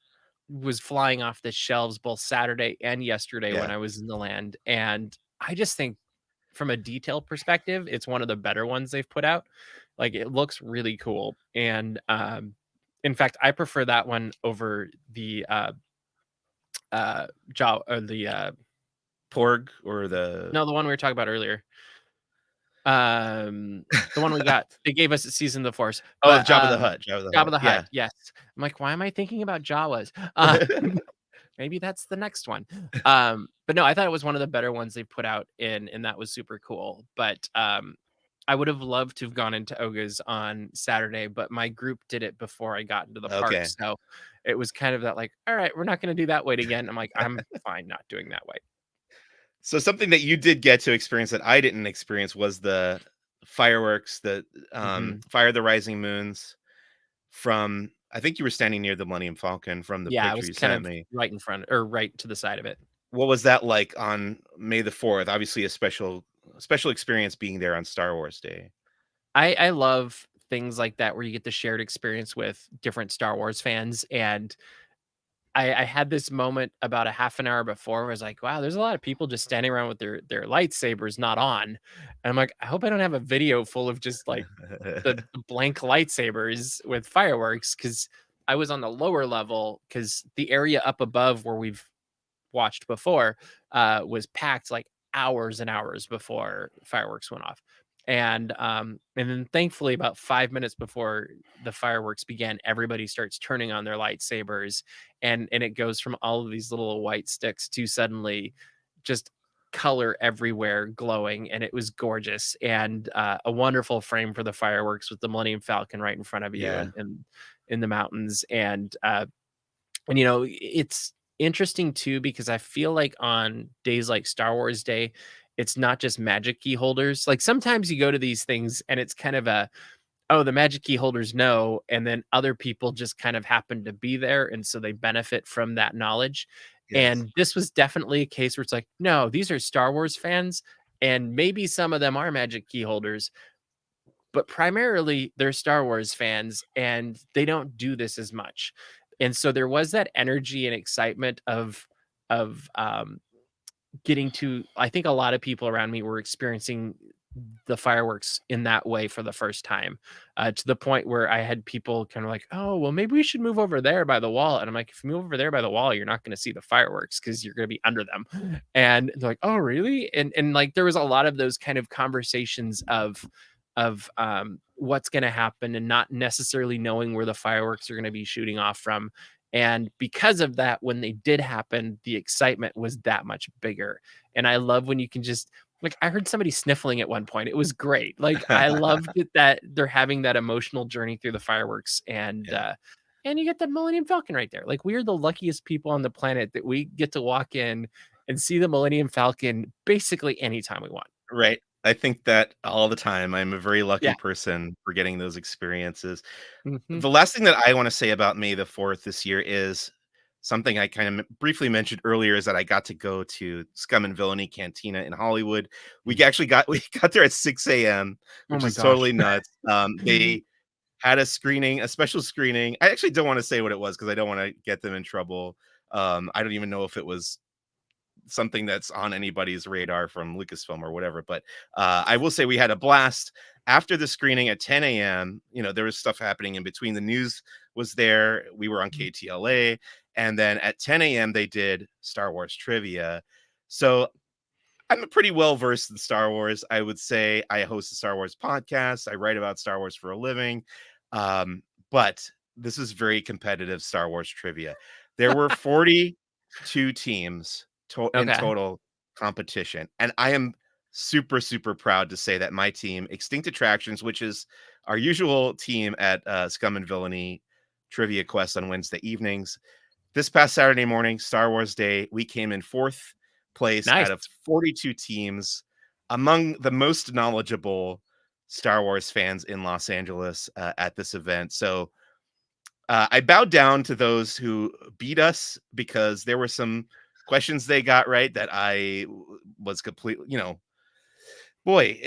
was flying off the shelves both Saturday and yesterday when Yeah. I was in the land, and I just think from a detail perspective, it's one of the better ones they've put out. Like, it looks really cool, and, in fact, I prefer that one over the, Jaw or the, Porg or the no, the one we were talking about earlier. Um, the one we got they gave us at Season of the Force, Oh, but, Jabba the Hutt, Jabba the Jabba Hutt. the Hutt, Yeah. yes. I'm like, "Why am I thinking about Jawas?" Maybe that's the next one. But no, I thought it was one of the better ones they put out and that was super cool. But, I would have loved to have gone into Oga's on Saturday, but my group did it before I got into the park, Okay. so it was kind of that like, "Alright, we're not gonna do that wait again." I'm like, "I'm fine not doing that wait." So something that you did get to experience that I didn't experience was the fireworks, the Mhm. Fire the Rising Moons from I think you were standing near the Millennium Falcon from the Yeah, I picture was you kind sent of me. right in front or right to the side of it. What was that like on May the 4th? Obviously a special experience being there on Star Wars Day. I love things like that where you get the shared experience with different Star Wars fans, and I had this moment about a half an hour before where I was like, "Wow, there's a lot of people just standing around with their lightsabers not on." And I'm like, "I hope I don't have a video full of just, like, the blank lightsabers with fireworks because I was on the lower level because the area up above where we've watched before, was packed like hours and hours before fireworks went off. And then thankfully about 5 minutes before the fireworks began, everybody starts turning on their lightsabers and it goes from all of these little white sticks to suddenly just color everywhere glowing and it was gorgeous and a wonderful frame for the fireworks with the Millennium Falcon right in front of you Yeah. and in the mountains and it's interesting too because I feel like on days like Star Wars Day, it's not just magic key holders. Like sometimes you go to these things and it's kind of a, oh, the magic key holders know, and then other people just kind of happen to be there. And so they benefit from that knowledge. Yes. And this was definitely a case where it's like, no, these are Star Wars fans. And maybe some of them are magic key holders, but primarily they're Star Wars fans and they don't do this as much. And so there was that energy and excitement of getting to I think a lot of people around me were experiencing the fireworks in that way for the first time, to the point where I had people kind of like, "Oh, well, maybe we should move over there by the wall." And I'm like, "If you move over there by the wall, you're not going to see the fireworks because you're going to be under them." And they're like, "Oh, really?" And like there was a lot of those kind of conversations of what's going to happen and not necessarily knowing where the fireworks are going to be shooting off from. And because of that, when they did happen, the excitement was that much bigger. And I love when you can just like I heard somebody sniffling at one point. It was great. Like I loved it that they're having that emotional journey through the fireworks Yeah. and you get the Millennium Falcon right there. Like we are the luckiest people on the planet that we get to walk in and see the Millennium Falcon basically anytime we want. Right. I think that all the time. I'm a very lucky Yeah. person for getting those experiences. Mhm. The last thing that I want to say about May the 4th this year is something I kind of briefly mentioned earlier is that I got to go to Scum and Villainy Cantina in Hollywood. We actually got we got there at 6 a.m., Oh which my is gosh. totally nuts. They had a screening, a special screening. I actually don't want to say what it was because I don't want to get them in trouble. I don't even know if it was something that's on anybody's radar from Lucasfilm or whatever. But I will say we had a blast after the screening at 10 a.m. You know, there was stuff happening in between. The news was there. We were on KTLA. And then at 10 a.m., they did Star Wars trivia. So I'm pretty well versed in Star Wars. I would say I host a Star Wars podcast. I write about Star Wars for a living. Um, but this is very competitive Star Wars trivia. There were 42 teams in Okay. total competition. And I am super, super proud to say that my team, Extinct Attractions, which is our usual team at Scum and Villainy Trivia Quest on Wednesday evenings, this past Saturday morning, Star Wars Day, we came in fourth place out Nice. of 42 teams, among the most knowledgeable Star Wars fans in Los Angeles at this event. So I bowed down to those who beat us because there were some questions they got right that was completely, boy,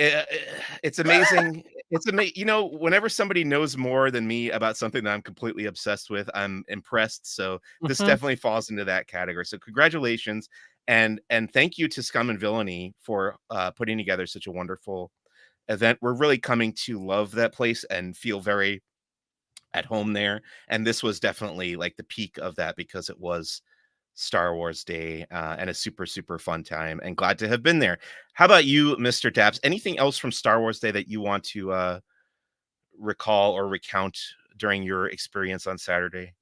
it's amazing. It's amazing. Whenever somebody knows more than me about something that I'm completely obsessed with, I'm impressed. So this Mhm. definitely falls into that category. So congratulations, and thank you to Scum and Villainy for putting together such a wonderful event. We're really coming to love that place and feel very at home there. And this was definitely like the peak of that because it was Star Wars Day and a super, super fun time and glad to have been there. How about you, Mr. Daps? Anything else from Star Wars Day that you want to recall or recount during your experience on Saturday?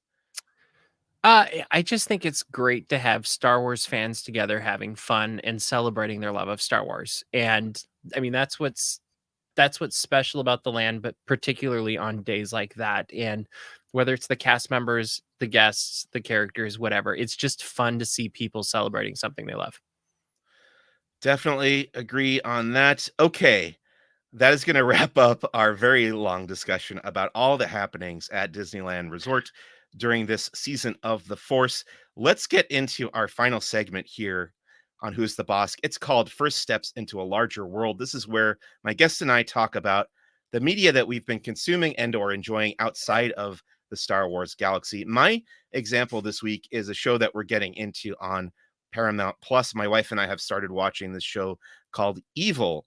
I just think it's great to have Star Wars fans together having fun and celebrating their love of Star Wars. And I mean, that's what's special about the land, but particularly on days like that. And whether it's the cast members, the guests, the characters, whatever, it's just fun to see people celebrating something they love. Definitely agree on that. Okay. That is going to wrap up our very long discussion about all the happenings at Disneyland Resort during this season of The Force. Let's get into our final segment here on Who's the Boss. It's called First Steps into a Larger World. This is where my guests and I talk about the media that we've been consuming and or enjoying outside of the Star Wars galaxy. My example this week is a show that we're getting into on Paramount Plus. My wife and I have started watching this show called Evil,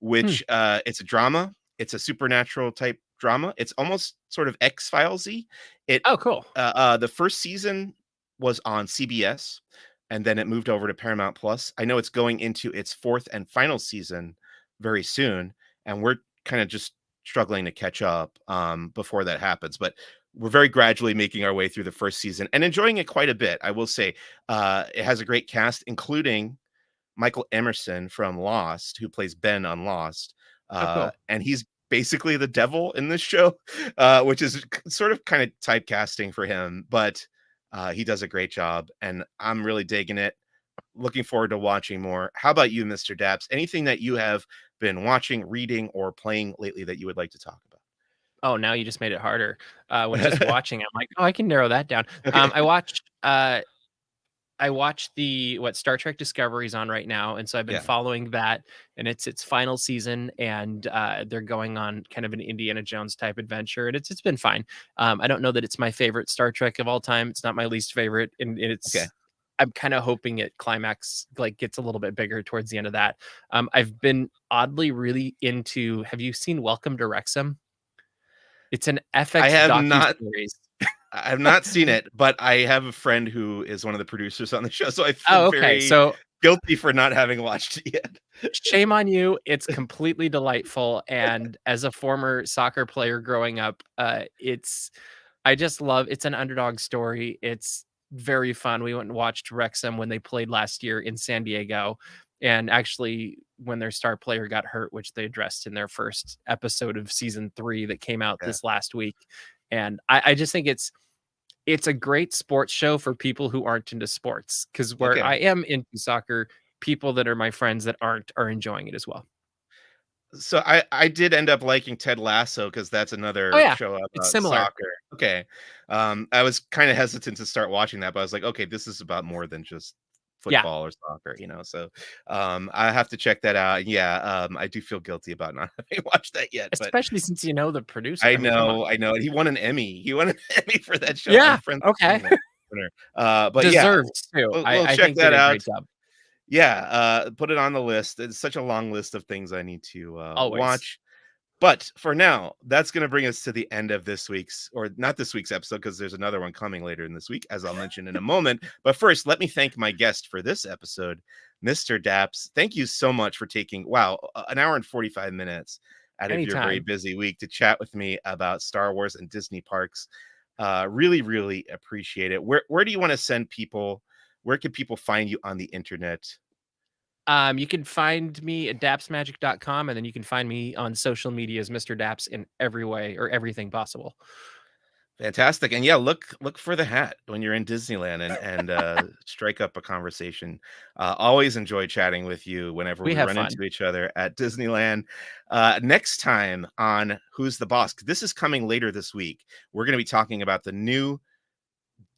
Hmm. which it's a drama. It's a supernatural type drama. It's almost sort of X-Filesy. It Oh, cool. the first season was on CBS, and then it moved over to Paramount Plus. I know it's going into its fourth and final season very soon, and we're kind of just struggling to catch up before that happens. But we're very gradually making our way through the first season and enjoying it quite a bit. I will say it has a great cast, including Michael Emerson from Lost, who plays Ben on Lost, Oh, cool. and he's basically the devil in this show, which is sort of kind of typecasting for him, but he does a great job, and I'm really digging it. Looking forward to watching more. How about you, Mr. Daps? Anything that you have been watching, reading, or playing lately that you would like to talk Oh, now you just made it harder. When just about? watching, I'm like, oh, I can narrow that down. Okay. I watched Star Trek Discovery is on right now, and so I've been Yeah. following that, and it's its final season, and they're going on kind of an Indiana Jones type adventure, and it's been fine. I don't know that it's my favorite Star Trek of all time. It's not my least favorite, and Okay. I'm kind of hoping it climax like gets a little bit bigger towards the end of that. I've been oddly really into. Have you seen Welcome to Wrexham? It's an I FX have not docu-series. I have not seen it, but I have a friend who is one of the producers on the show, so I feel Oh, okay. very So guilty for not having watched it yet. shame on you. It's completely delightful. And as a former soccer player growing up, I just love it's an underdog story. It's very fun. We went and watched Wrexham when they played last year in San Diego. And actually, when their star player got hurt, which they addressed in their first episode of season 3 that came out Yeah. this last week. And I just think it's a great sports show for people who aren't into sports, because where Okay. I am into soccer, people that are my friends that aren't are enjoying it as well. So I did end up liking Ted Lasso because that's Oh, another yeah. show It's about similar. soccer. Okay. I was kind of hesitant to start watching that, but I was like, okay, this is about more than just Yeah. football or soccer, so I have to check that out. Yeah, I do feel guilty about not having watched that yet, but Especially since you know the producer. I mean, come on. I know. He won an Emmy. He won an Emmy for that show. I'm Yeah. friends with Okay. him winner. But yeah, Deserved too. we'll I check think they that did a out. great job. Yeah, put it on the list. It's such a long list of things I need to Always. watch. But for now, that's going to bring us to the end of this week's, or not this week's episode, because there's another one coming later in this week, as I'll mention in a moment. But first, let me thank my guest for this episode, Mr. Daps. Thank you so much for taking, an hour and 45 minutes out of your very Anytime. busy week to chat with me about Star Wars and Disney parks. Really, really appreciate it. Where do you want to send people? Where can people find you on the internet? You can find me at dapsmagic.com, and then you can find me on social media as Mr. Daps in every way or everything possible. Fantastic. And yeah, look for the hat when you're in Disneyland and strike up a conversation. Always enjoy chatting with you whenever We we have run fun. into each other at Disneyland. Next time on Who's the Boss? This is coming later this week. We're going to be talking about the new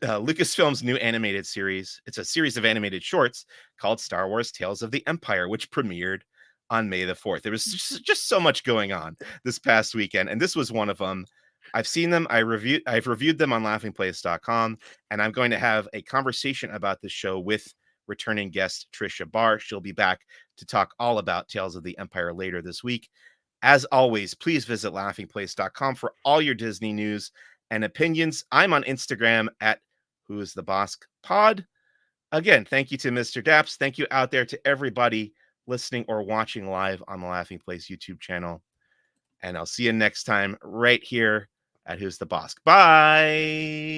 Lucasfilm's new animated series. It's a series of animated shorts called Star Wars Tales of the Empire, which premiered on May the 4th. There was just so much going on this past weekend, and this was one of them. I've seen them. I've reviewed them on laughingplace.com, and I'm going to have a conversation about this show with returning guest Trisha Barr. She'll be back to talk all about Tales of the Empire later this week. As always, please visit laughingplace.com for all your Disney news and opinions. I'm on Instagram at Who's the Bossk Pod. Again, thank you to Mr. Daps. Thank you out there to everybody listening or watching live on the Laughing Place YouTube channel. And I'll see you next time right here at Who's the Bossk. Bye.